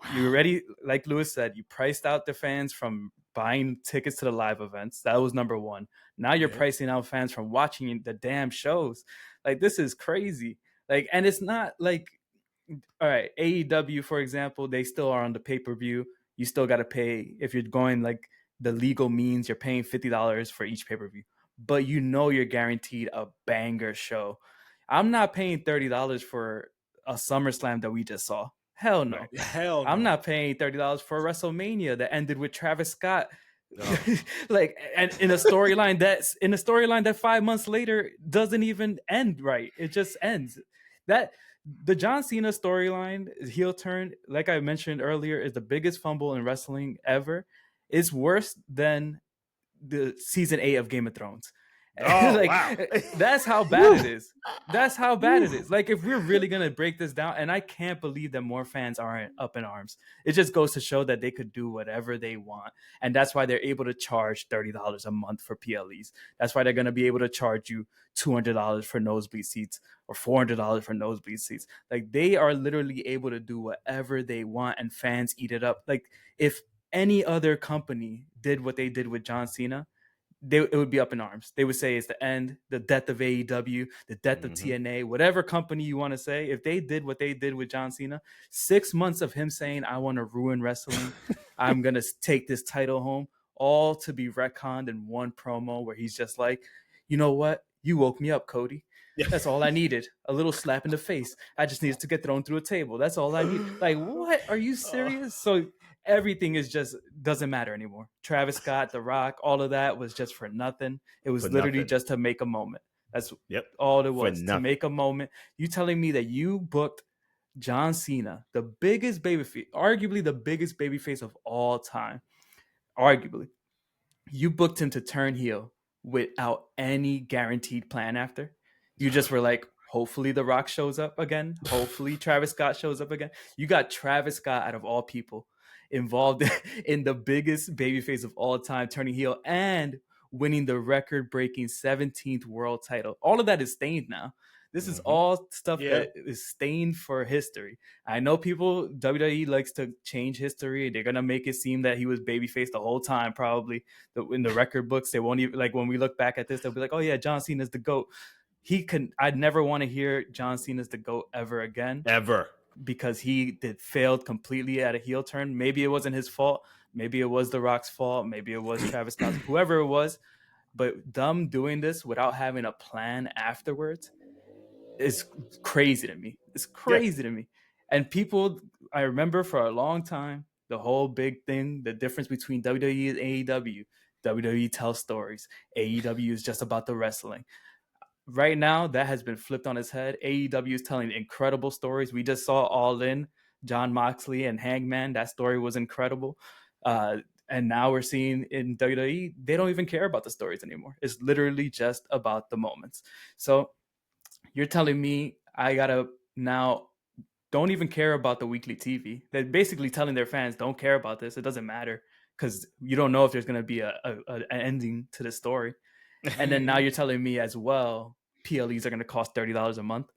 Wow. You already, like Lewis said, you priced out the fans from buying tickets to the live events. That was number one. Now you're pricing out fans from watching the damn shows. Like, this is crazy. Like, and it's not like, all right, AEW, for example, they still are on the pay-per-view. You still got to pay. If you're going like the legal means, you're paying $50 for each pay-per-view. But you know you're guaranteed a banger show. I'm not paying $30 for a SummerSlam that we just saw. Hell no. Right. Hell no. I'm not paying $30 for a WrestleMania that ended with Travis Scott. No. Like, and in a storyline that 5 months later doesn't even end right. It just ends. That the John Cena storyline, heel turn, like I mentioned earlier, is the biggest fumble in wrestling ever. It's worse than the season 8 of Game of Thrones. Oh, like, wow. That's how bad it is. That's how bad it is. Like, if we're really going to break this down, and I can't believe that more fans aren't up in arms. It just goes to show that they could do whatever they want. And that's why they're able to charge $30 a month for PLEs. That's why they're going to be able to charge you $200 for nosebleed seats or $400 for nosebleed seats. Like, they are literally able to do whatever they want, and fans eat it up. Like, if any other company did what they did with John Cena, it would be up in arms. They would say it's the end, the death of AEW, the death of TNA, whatever company you want to say. If they did what they did with John Cena, 6 months of him saying, I want to ruin wrestling, I'm going to take this title home, all to be retconned in one promo where he's just like, you know what? You woke me up, Cody. That's all I needed. A little slap in the face. I just needed to get thrown through a table. That's all I need. Like, what? Are you serious? So everything is just doesn't matter anymore. Travis Scott, The Rock, all of that was just for nothing. It was literally just to make a moment. That's all it was, to make a moment. You telling me that you booked John Cena, the biggest babyface, arguably the biggest babyface of all time, arguably, you booked him to turn heel without any guaranteed plan after? You just were like, hopefully The Rock shows up again. Hopefully Travis Scott shows up again. You got Travis Scott, out of all people, involved in the biggest babyface of all time, turning heel and winning the record-breaking 17th world title. All of that is stained now. This is all stuff that is stained for history. I know people, WWE likes to change history. They're going to make it seem that he was babyface the whole time, probably. In the record books, they won't even, like, when we look back at this, they'll be like, oh yeah, John Cena's the GOAT. I'd never want to hear John Cena's the GOAT ever again. Ever. Because he failed completely at a heel turn. Maybe it wasn't his fault. Maybe it was The Rock's fault. Maybe it was Travis Scott's, whoever it was. But them doing this without having a plan afterwards is crazy to me. It's crazy to me. And people, I remember for a long time, the whole big thing, the difference between WWE and AEW. WWE tells stories. AEW is just about the wrestling. Right now, that has been flipped on its head. AEW is telling incredible stories. We just saw All In, Jon Moxley and Hangman. That story was incredible. And now we're seeing in WWE, they don't even care about the stories anymore. It's literally just about the moments. So you're telling me I got to now don't even care about the weekly TV. They're basically telling their fans, don't care about this. It doesn't matter, because you don't know if there's going to be an ending to the story. And then now you're telling me as well, PLEs are going to cost $30 a month.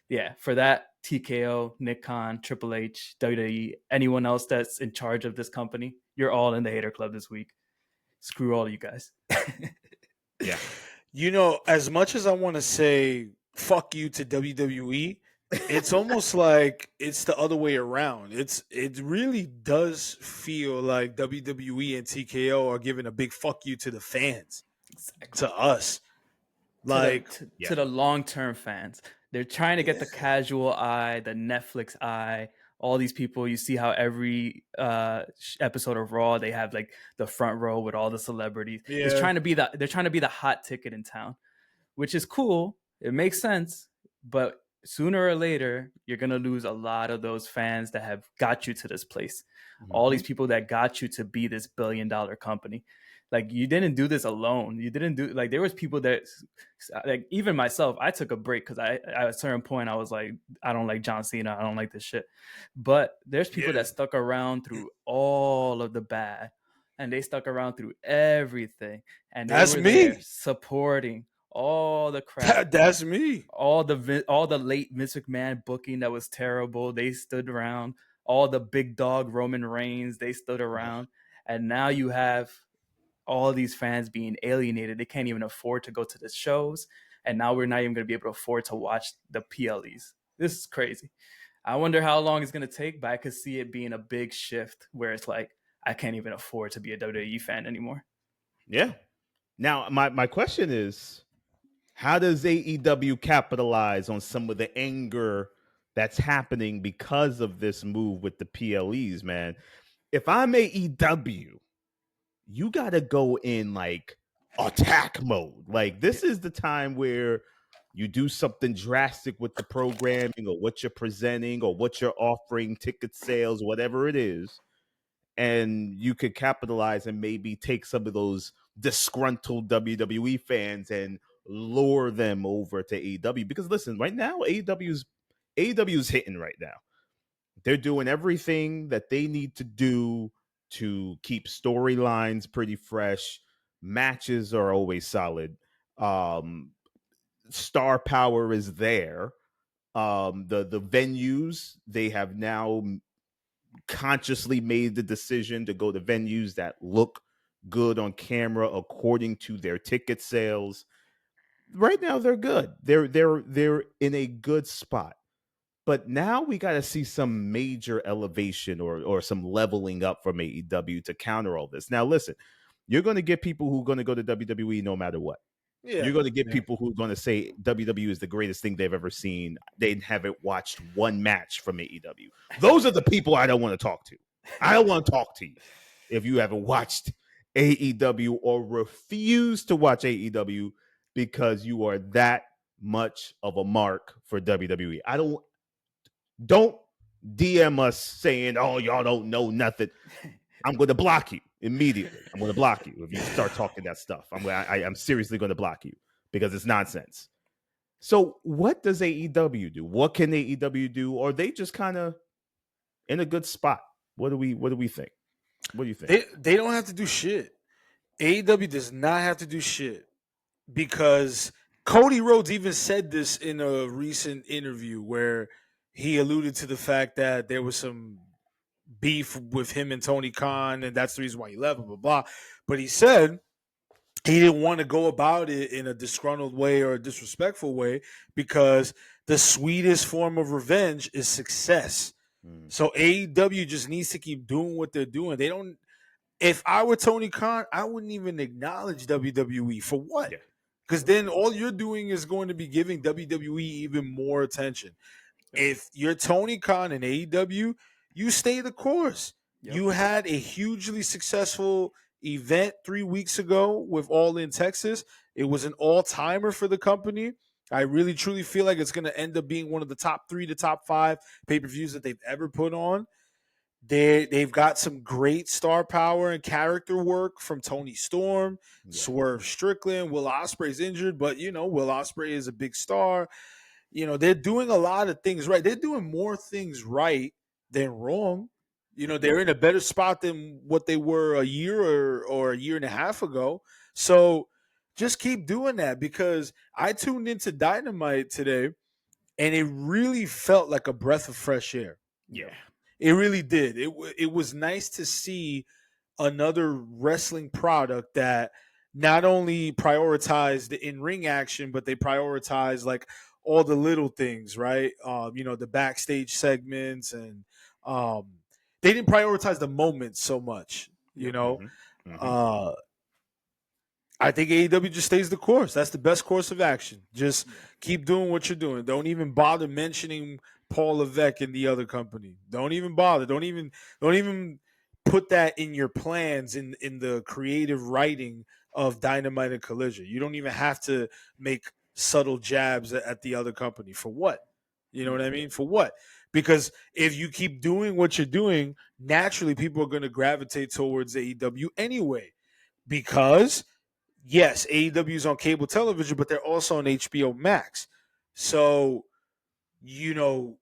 Yeah, for that, TKO, Nick Khan, Triple H, WWE, anyone else that's in charge of this company, you're all in the hater club this week. Screw all of you guys. Yeah. As much as I want to say fuck you to WWE, it's almost like it's the other way around. It really does feel like WWE and TKO are giving a big fuck you to the fans, to us. Like to the long-term fans. They're trying to get the casual eye, the Netflix eye, all these people. You see how every episode of Raw, they have like the front row with all the celebrities. Yeah. They're trying to be the hot ticket in town, which is cool. It makes sense, but sooner or later, you're gonna lose a lot of those fans that have got you to this place. All these people that got you to be this billion-dollar company. Like, you didn't do this alone. You didn't do, like, there was people that, like, even myself, I took a break because at a certain point I was like, I don't like John Cena, I don't like this shit. But there's people that stuck around through all of the bad, and they stuck around through everything, and That's were me. there supporting all the crap. That's me. All the late Vince McMahon booking that was terrible, they stood around. All the big dog Roman Reigns, they stood around. And now you have all these fans being alienated. They can't even afford to go to the shows. And now we're not even going to be able to afford to watch the PLEs. This is crazy. I wonder how long it's going to take, but I could see it being a big shift where it's like, I can't even afford to be a WWE fan anymore. Yeah. Now, my question is, how does AEW capitalize on some of the anger that's happening because of this move with the PLEs, man? If I'm AEW, you got to go in like attack mode. Like, this is the time where you do something drastic with the programming or what you're presenting or what you're offering, ticket sales, whatever it is. And you could capitalize and maybe take some of those disgruntled WWE fans and lure them over to AEW. Because listen, right now, AEW's hitting right now. They're doing everything that they need to do to keep storylines pretty fresh. Matches are always solid. Star power is there. The venues, they have now consciously made the decision to go to venues that look good on camera according to their ticket sales. Right now they're good. They're in a good spot. But now we got to see some major elevation or some leveling up from AEW to counter all this. Now listen, you're going to get people who are going to go to WWE no matter what. Yeah. You're going to get people who are going to say WWE is the greatest thing they've ever seen. They haven't watched one match from AEW. Those are the people I don't want to talk to. I don't want to talk to you if you haven't watched AEW or refuse to watch AEW because you are that much of a mark for WWE. Don't DM us saying, oh, y'all don't know nothing. I'm going to block you immediately. I'm going to block you if you start talking that stuff. I'm seriously going to block you because it's nonsense. So what does AEW do? What can AEW do? Or are they just kind of in a good spot? What do we think? What do you think? They don't have to do shit. AEW does not have to do shit because Cody Rhodes even said this in a recent interview where he alluded to the fact that there was some beef with him and Tony Khan, and that's the reason why he left, blah, blah, blah. But he said he didn't want to go about it in a disgruntled way or a disrespectful way because the sweetest form of revenge is success. So AEW just needs to keep doing what they're doing. They don't. If I were Tony Khan, I wouldn't even acknowledge WWE. For what? Because then all you're doing is going to be giving WWE even more attention. If you're Tony Khan and AEW, you stay the course. Yep. You had a hugely successful event 3 weeks ago with All In Texas. It was an all-timer for the company. I really, truly feel like it's going to end up being one of the top 3 to top 5 pay-per-views that they've ever put on. They've got some great star power and character work from Tony Storm, Swerve Strickland. Will Ospreay's injured, but, Will Ospreay is a big star. They're doing a lot of things right. They're doing more things right than wrong. They're in a better spot than what they were a year or a year and a half ago. So just keep doing that because I tuned into Dynamite today and it really felt like a breath of fresh air. Yeah. It really did. It was nice to see another wrestling product that not only prioritized the in-ring action, but they prioritized like all the little things, right? The backstage segments, and they didn't prioritize the moments so much. Uh, I think AEW just stays the course. That's the best course of action. Just keep doing what you're doing. Don't even bother mentioning Paul Levesque and the other company. Don't even bother. Don't even put that in your plans in the creative writing of Dynamite and Collision. You don't even have to make subtle jabs at the other company. For what? You know what I mean? For what? Because if you keep doing what you're doing, naturally people are going to gravitate towards AEW anyway. Because yes, AEW is on cable television, but they're also on HBO Max. So, you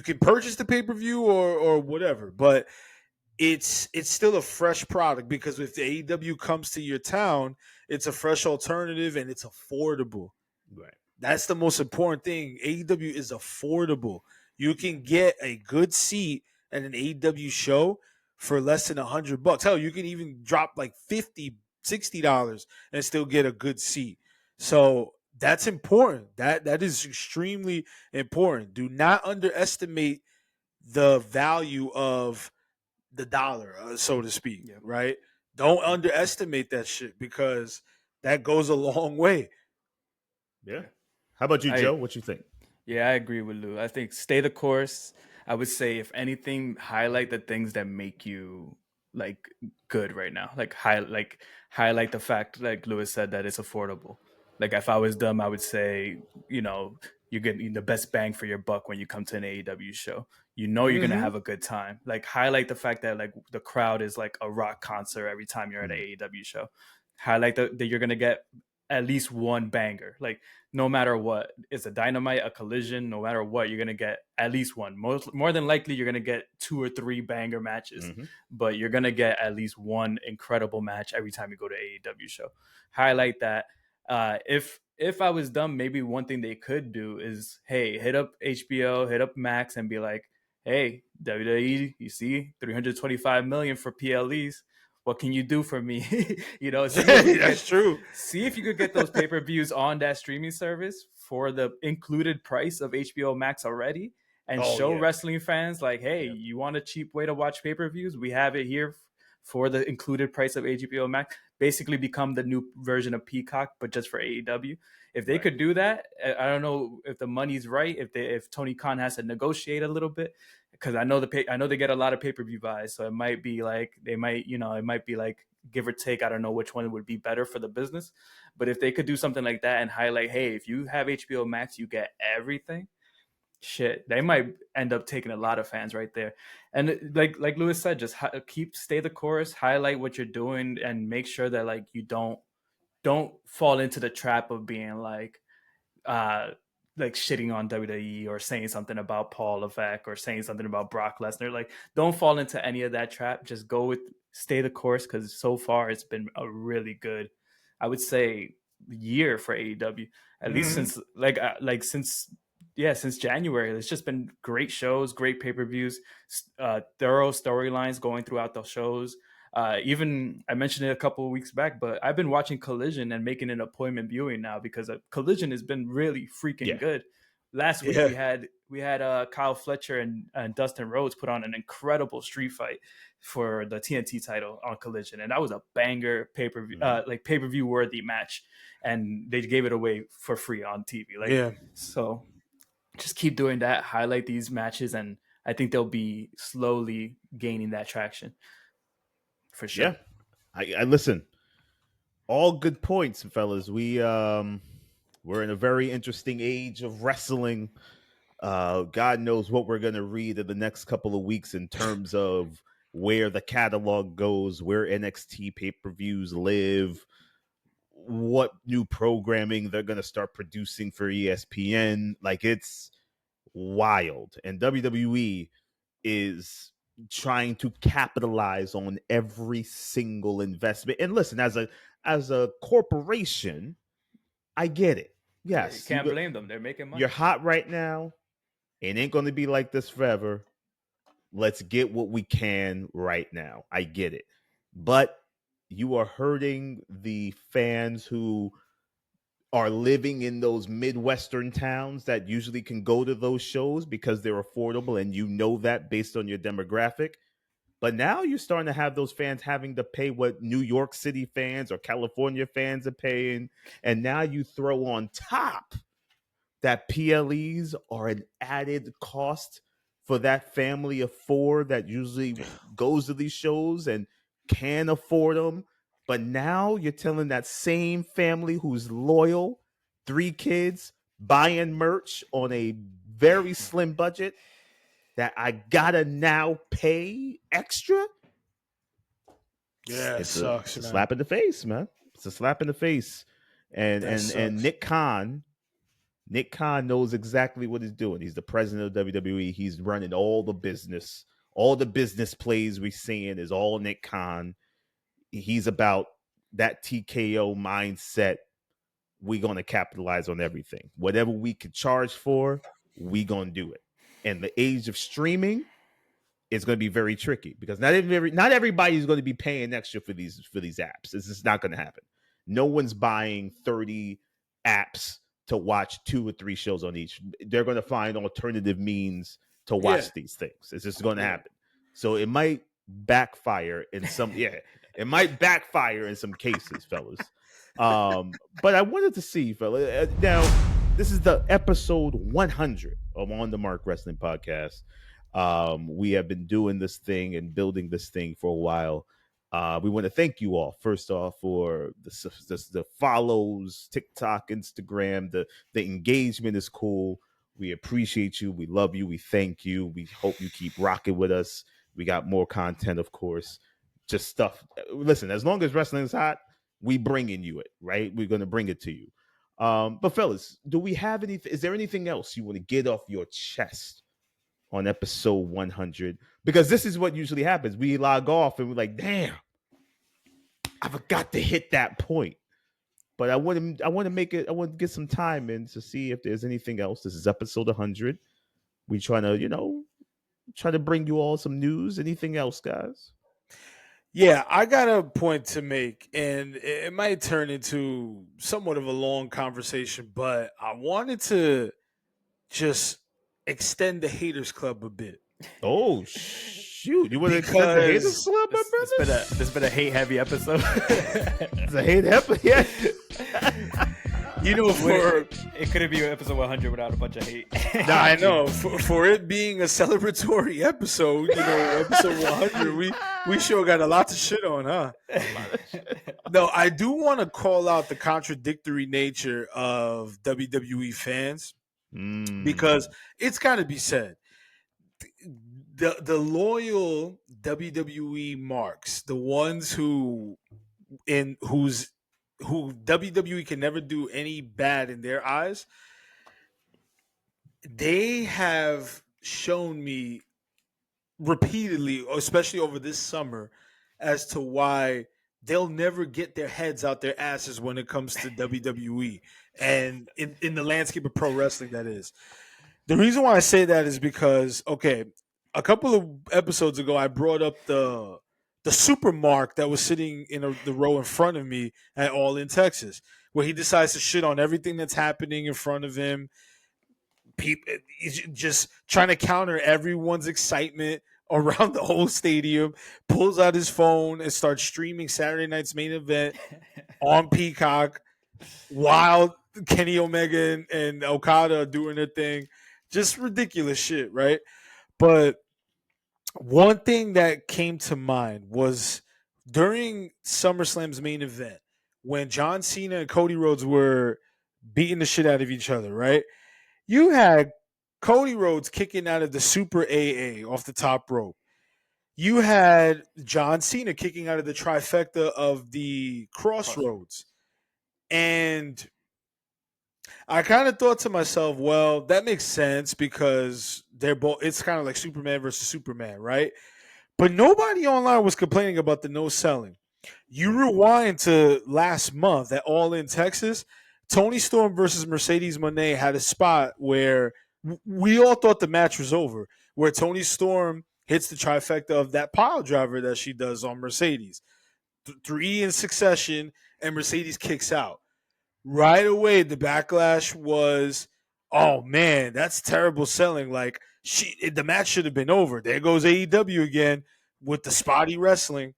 can purchase the pay-per-view or whatever, but it's still a fresh product, because if the AEW comes to your town, it's a fresh alternative and it's affordable. Right. That's the most important thing. AEW is affordable. You can get a good seat at an AEW show for less than $100. Hell, you can even drop like $50, $60 and still get a good seat. So that's important. That is extremely important. Do not underestimate the value of the dollar, so to speak, right? Don't underestimate that shit, because that goes a long way. Yeah. How about you, Joe? What you think? Yeah, I agree with Lou. I think stay the course. I would say, if anything, highlight the things that make you like good right now. Like highlight the fact, like Lewis said, that it's affordable. Like if I was them, I would say, you're getting the best bang for your buck when you come to an AEW show. You're gonna have a good time. Like highlight the fact that like the crowd is like a rock concert every time you're at an AEW show. Highlight that you're gonna get at least one banger. Like no matter what, it's a Dynamite, a Collision, no matter what, you're gonna get at least one. More than likely, you're gonna get 2 or 3 banger matches, but you're gonna get at least one incredible match every time you go to AEW show. Highlight that. If I was dumb, maybe one thing they could do is, hey, hit up HBO, hit up Max, and be like, hey, WWE, you see, $325 million for PLEs. What can you do for me? That's true. See if you could get those pay-per-views on that streaming service for the included price of HBO Max already, and show wrestling fans like, hey, you want a cheap way to watch pay-per-views? We have it here for the included price of HBO Max. Basically become the new version of Peacock, but just for AEW. If they could do that, I don't know if the money's right, if Tony Khan has to negotiate a little bit, because I know they get a lot of pay-per-view buys, so it might be like it might be like give or take. I don't know which one would be better for the business, but if they could do something like that and highlight, hey, if you have HBO Max, you get everything. Shit, they might end up taking a lot of fans right there. And like Lewis said, just stay the course, highlight what you're doing, and make sure that like you don't fall into the trap of being like shitting on WWE or saying something about Paul Levesque or saying something about Brock Lesnar. Like, don't fall into any of that trap. Just stay the course, because so far it's been a really good, I would say, year for AEW. At least since January. It's just been great shows, great pay-per-views, thorough storylines going throughout the shows. Even I mentioned it a couple of weeks back, but I've been watching Collision and making an appointment viewing now, because Collision has been really freaking good. Last week we had Kyle Fletcher and Dustin Rhodes put on an incredible street fight for the TNT title on Collision, and that was a banger pay-per-view, pay-per-view worthy match, and they gave it away for free on TV. So just keep doing that, highlight these matches, and I think they'll be slowly gaining that traction. For sure. Yeah. I listen. All good points, fellas. We're in a very interesting age of wrestling. God knows what we're gonna read in the next couple of weeks in terms of where the catalog goes, where NXT pay-per-views live, what new programming they're gonna start producing for ESPN. Like, it's wild. And WWE is trying to capitalize on every single investment. And listen, as a corporation, I get it. Yes, Can't blame them. They're making money. you're hot right now. It ain't going to be like this forever. Let's get what we can right now. I get it. But you are hurting the fans who are living in those Midwestern towns that usually can go to those shows because they're affordable, and you know that based on your demographic. But now you're starting to have those fans having to pay what New York City fans or California fans are paying. And now you throw on top that PLEs are an added cost for that family of four that usually goes to these shows and can afford them. But now you're telling that same family who's loyal, 3 kids, buying merch on a very slim budget, that I gotta now pay extra. Yeah, it sucks, it's a man. slap in the face, man. It's a slap in the face. And That sucks. Nick Khan knows exactly what he's doing. He's the president of WWE. He's running all the business. All the business plays we're seeing is all Nick Khan. He's about that TKO mindset. We're going to capitalize on everything. Whatever we could charge for, we're going to do it. And the age of streaming is going to be very tricky because not everybody's going to be paying extra for these apps. This is not going to happen. No one's buying 30 apps to watch 2 or 3 shows on each. They're going to find alternative means to watch these things. It's just going to happen. So it might backfire in some it might backfire in some cases, fellas. But I wanted to see, fellas. Now, this is the episode 100 of On the Mark Wrestling Podcast. We have been doing this thing and building this thing for a while. We want to thank you all, first off, for the follows, TikTok, Instagram. The engagement is cool. We appreciate you. We love you. We thank you. We hope you keep rocking with us. We got more content, of course. Just stuff. Listen, as long as wrestling is hot, we bringing you it, right? We're going to bring it to you. But fellas, do we have anything? Is there anything else you want to get off your chest on episode 100? Because this is what usually happens. We log off and we're like, damn, I forgot to hit that point. But I want to get some time in to see if there's anything else. This is episode 100. We trying to, try to bring you all some news. Anything else, guys? Yeah, I got a point to make, and it might turn into somewhat of a long conversation, but I wanted to just extend the Haters Club a bit. Oh, shoot. You want to extend the Haters Club, my brother? This has been a hate-heavy episode. It's a hate-heavy, yeah. It couldn't be episode 100 without a bunch of hate. Nah, I know. For it being a celebratory episode, episode 100, we sure got a lot to shit on, huh? No, I do want to call out the contradictory nature of WWE fans because it's got to be said. The loyal WWE marks, the ones who WWE can never do any bad in their eyes, they have shown me repeatedly, especially over this summer, as to why they'll never get their heads out their asses when it comes to WWE and in the landscape of pro wrestling, that is. The reason why I say that is because, okay, a couple of episodes ago, I brought up the super mark that was sitting in the row in front of me at All In Texas, where he decides to shit on everything that's happening in front of him. He's just trying to counter everyone's excitement around the whole stadium, pulls out his phone and starts streaming Saturday night's main event on Peacock while Kenny Omega and Okada are doing their thing. Just ridiculous shit, right? But one thing that came to mind was during SummerSlam's main event, when John Cena and Cody Rhodes were beating the shit out of each other, right? You had Cody Rhodes kicking out of the Super AA off the top rope. You had John Cena kicking out of the trifecta of the Crossroads. And I kind of thought to myself, well, that makes sense because they're both, it's kind of like Superman versus Superman, right? But nobody online was complaining about the no selling. You rewind to last month at All In Texas, Toni Storm versus Mercedes Moné had a spot where we all thought the match was over, where Toni Storm hits the trifecta of that pile driver that she does on Mercedes. 3 in succession, and Mercedes kicks out. Right away, the backlash was, oh man, that's terrible selling. Like the match should have been over. There goes AEW again with the spotty wrestling.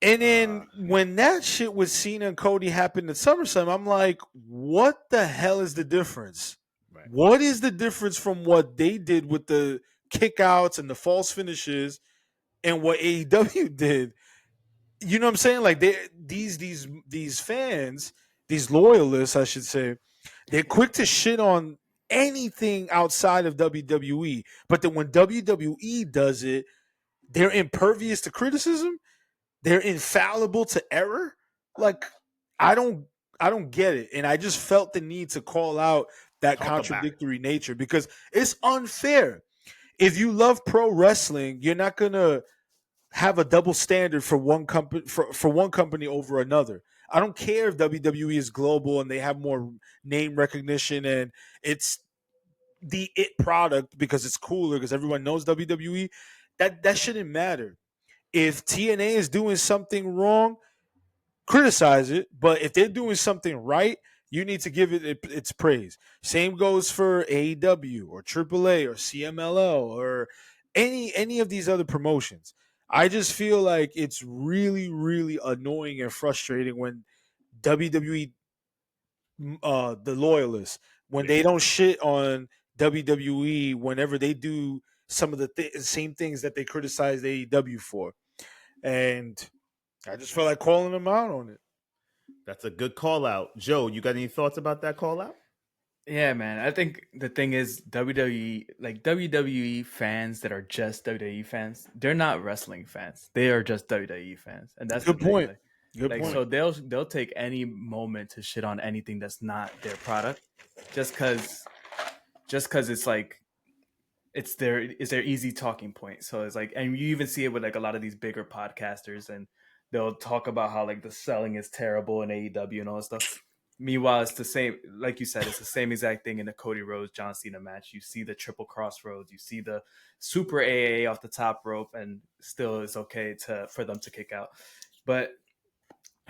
And then when that shit with Cena and Cody happened at SummerSlam, I'm like, what the hell is the difference? Right. What is the difference from what they did with the kickouts and the false finishes and what AEW did? You know what I'm saying? Like these fans, these loyalists, I should say, they're quick to shit on anything outside of WWE. But then when WWE does it, they're impervious to criticism. They're infallible to error. Like I don't get it, and I just felt the need to call out that contradictory nature because it's unfair. If you love pro wrestling, you're not gonna have a double standard for one company for one company over another. I don't care if WWE is global and they have more name recognition and it's the it product because it's cooler because everyone knows WWE. That shouldn't matter. If TNA is doing something wrong, criticize it. But if they're doing something right, you need to give it its praise. Same goes for AEW or AAA or CMLL or any of these other promotions. I just feel like it's really, really annoying and frustrating when WWE, the loyalists, when they don't shit on WWE whenever they do some of the same things that they criticize AEW for. And I just felt like calling them out on it. That's a good call out. Joe, you got any thoughts about that call out? Yeah, man. I think the thing is WWE fans that are just WWE fans, they're not wrestling fans. They are just WWE fans. And that's good point. Good point. So they'll take any moment to shit on anything that's not their product just cuz it's like it's their easy talking point. So it's like, and you even see it with like a lot of these bigger podcasters, and they'll talk about how like the selling is terrible in AEW and all that stuff. Meanwhile, it's the same, like you said, it's the same exact thing in the Cody Rhodes John Cena match. You see the triple crossroads, you see the super AA off the top rope, and still it's okay for them to kick out. But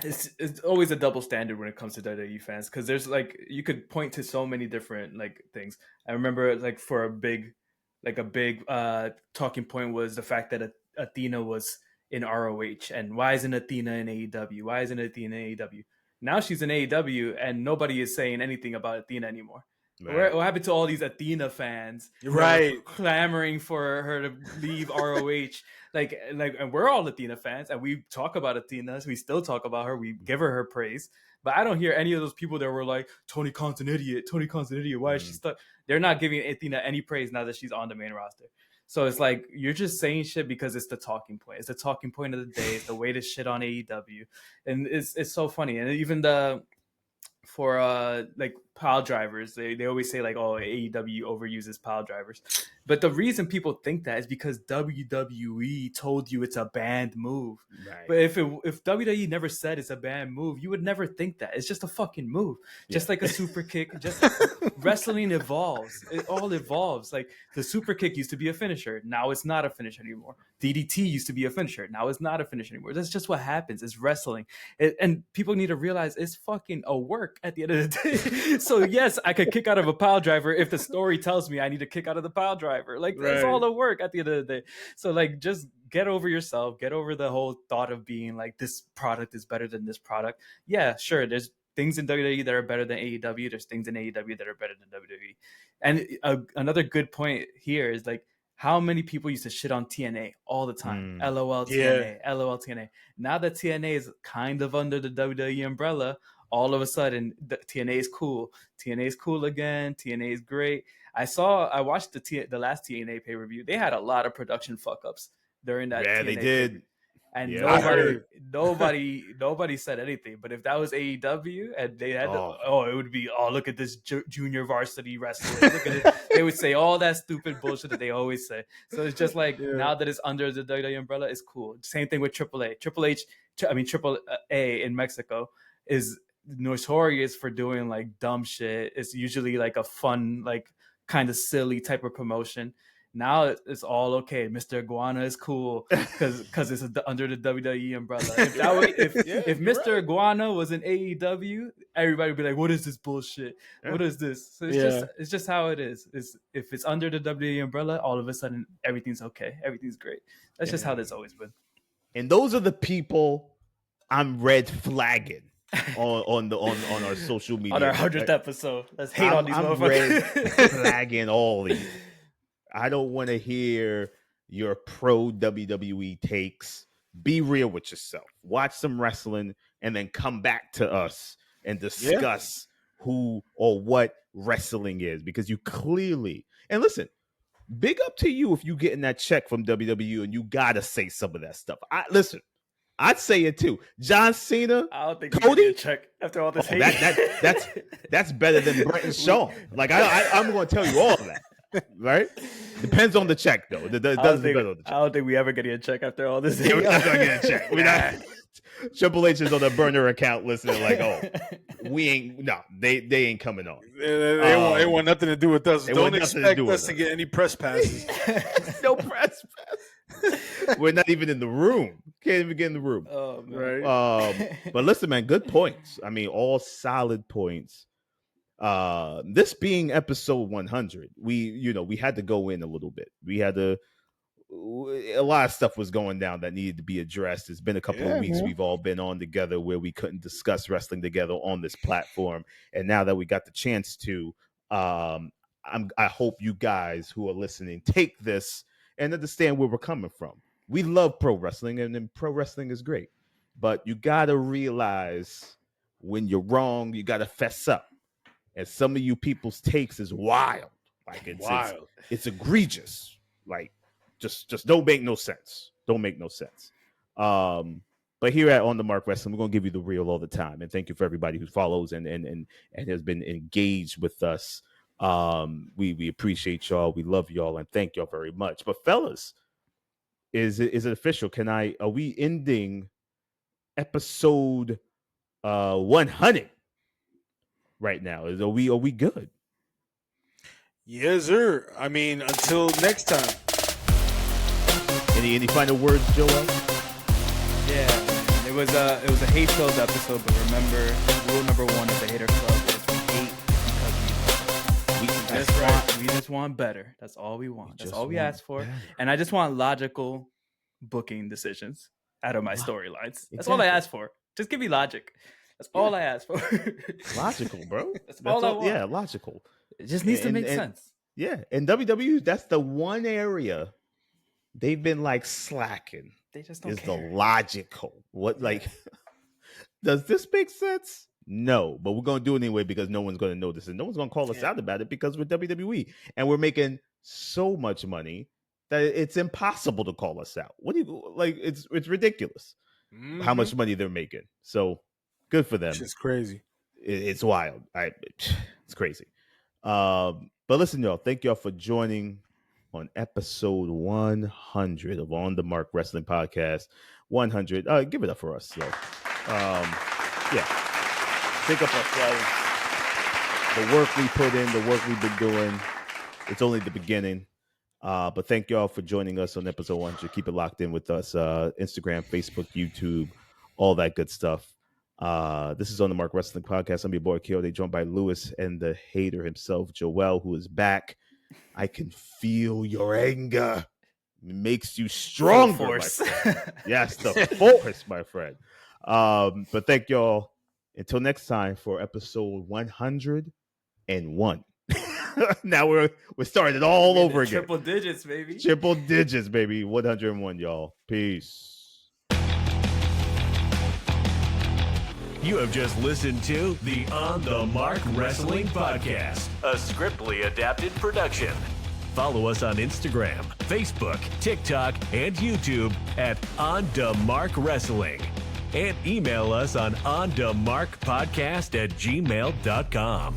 it's always a double standard when it comes to WWE fans because there's like you could point to so many different like things. I remember like for a big talking point was the fact that Athena was in ROH, and why isn't Athena in AEW? Why isn't Athena in AEW? Now she's in AEW, and nobody is saying anything about Athena anymore. Right. What happened to all these Athena fans? Right, clamoring for her to leave ROH. Like, and we're all Athena fans, and we talk about Athena. So we still talk about her. We give her praise. But I don't hear any of those people that were like, Tony Khan's an idiot. Tony Khan's an idiot. Why is she stuck? They're not giving Athena any praise now that she's on the main roster. So it's like, you're just saying shit because it's the talking point. It's the talking point of the day. It's the way to shit on AEW. And it's so funny. And even for like pile drivers, they always say like, oh, AEW overuses pile drivers. But the reason people think that is because WWE told you it's a banned move. Right. But if WWE never said it's a banned move, you would never think that. It's just a fucking move. Yeah. Just like a super kick. Just wrestling evolves. It all evolves. Like the super kick used to be a finisher. Now it's not a finisher anymore. DDT used to be a finisher. Now it's not a finisher anymore. That's just what happens. It's wrestling. And people need to realize it's fucking a work at the end of the day. So yes, I could kick out of a pile driver if the story tells me I need to kick out of the pile driver. Like that's all the work at the end of the day. So like just get over yourself, get over the whole thought of being like this product is better than this product. Yeah, sure, there's things in WWE that are better than AEW, there's things in AEW that are better than WWE. And another good point here is like how many people used to shit on TNA all the time. LOL TNA, LOL TNA. Now that TNA is kind of under the WWE umbrella, all of a sudden TNA is cool. TNA is cool again. TNA is great. I watched the last TNA pay-per-view. They had a lot of production fuck-ups during that. Yeah, TNA they did. And nobody said anything. But if that was AEW and they had it would be, look at this junior varsity wrestling. Look at it. They would say all that stupid bullshit that they always say. So it's just like now that it's under the WWE umbrella, it's cool. Same thing with AAA. Triple A in Mexico is notorious for doing like dumb shit. It's usually like a fun, like kind of silly type of promotion. Now it's all okay. Mr. Iguana is cool because it's under the WWE umbrella. If Mr. Iguana was in AEW, everybody would be like, "What is this bullshit? What is this?" So it's just how it is. If it's under the WWE umbrella, all of a sudden everything's okay. Everything's great. That's just how it's always been. And those are the people I'm red flagging on our social media. On our 100th episode. Let's hate on these motherfuckers. I'm red flagging all of you. I don't want to hear your pro WWE takes. Be real with yourself. Watch some wrestling and then come back to us and discuss who or what wrestling is, because you clearly, and listen, big up to you if you getting that check from WWE and you gotta say some of that stuff. I'd say it too. John Cena, I don't think Cody, you get a check after all this hate. that's better than Brett and Shawn. Like I'm going to tell you all of that. Right? Depends on the check, though. It doesn't depend on the check. I don't think we ever get a check after all this. Yeah, we're not going to get a check. We're not. Triple H is on the burner account listening like, oh, we ain't. No, they ain't coming on. They want nothing to do with us. Don't expect us to get any press passes. No press passes. We're not even in the room. Can't even get in the room. Oh, man. Right. But listen, man, good points. I mean, all solid points. This being episode 100, we had to go in a little bit. A lot of stuff was going down that needed to be addressed. It's been a couple of weeks we've all been on together where we couldn't discuss wrestling together on this platform, and now that we got the chance to, I hope you guys who are listening take this and understand where we're coming from. We love pro wrestling, and pro wrestling is great, but you gotta realize when you're wrong, you gotta fess up. And some of you people's takes is wild. Like it's egregious. Like just don't make no sense. Don't make no sense. But here at On the Mark Wrestling, we're gonna give you the real all the time. And thank you for everybody who follows and has been engaged with us. We appreciate y'all. We love y'all and thank y'all very much. But fellas, is it official? Are we ending episode 100 right now? Are we good? Yes, sir. I mean, until next time. Any final words, Joel? Yeah, it was a hate-filled episode, but remember, rule number one of the Hater Club is we hate because we just want better. That's all we want. That's all we ask for. Better. And I just want logical booking decisions out of my storylines. That's all I ask for. Just give me logic. That's all I ask for. Logical, bro. That's all I want. Yeah, logical. It just needs to make sense. Yeah, and WWE, that's the one area they've been like slacking. They just don't care. The logical. What does this make sense? No, but we're gonna do it anyway because no one's gonna notice and no one's gonna call us out about it because we're WWE and we're making so much money that it's impossible to call us out. What do you like? It's ridiculous how much money they're making. So good for them. It's crazy. It's wild. It's crazy. But listen, y'all. Thank y'all for joining on episode 100 of On the Mark Wrestling Podcast. 100. Give it up for us, yo. Think of ourselves. The work we put in, the work we've been doing. It's only the beginning. But thank y'all for joining us on episode 100. Keep it locked in with us. Instagram, Facebook, YouTube, all that good stuff. This is On the Mark Wrestling Podcast. I'm your boy Kayode, joined by Lewis and the hater himself, Joel, who is back. I can feel your anger. It makes you stronger. Force. Yes, the force, my friend. But thank y'all. Until next time for episode 101. Now we're starting it all over again. Triple digits, baby. Triple digits, baby. 101, y'all. Peace. You have just listened to the On the Mark Wrestling Podcast, a scriptly adapted production. Follow us on Instagram, Facebook, TikTok, and YouTube at On the Mark Wrestling. And email us on onthemarkpodcast@gmail.com.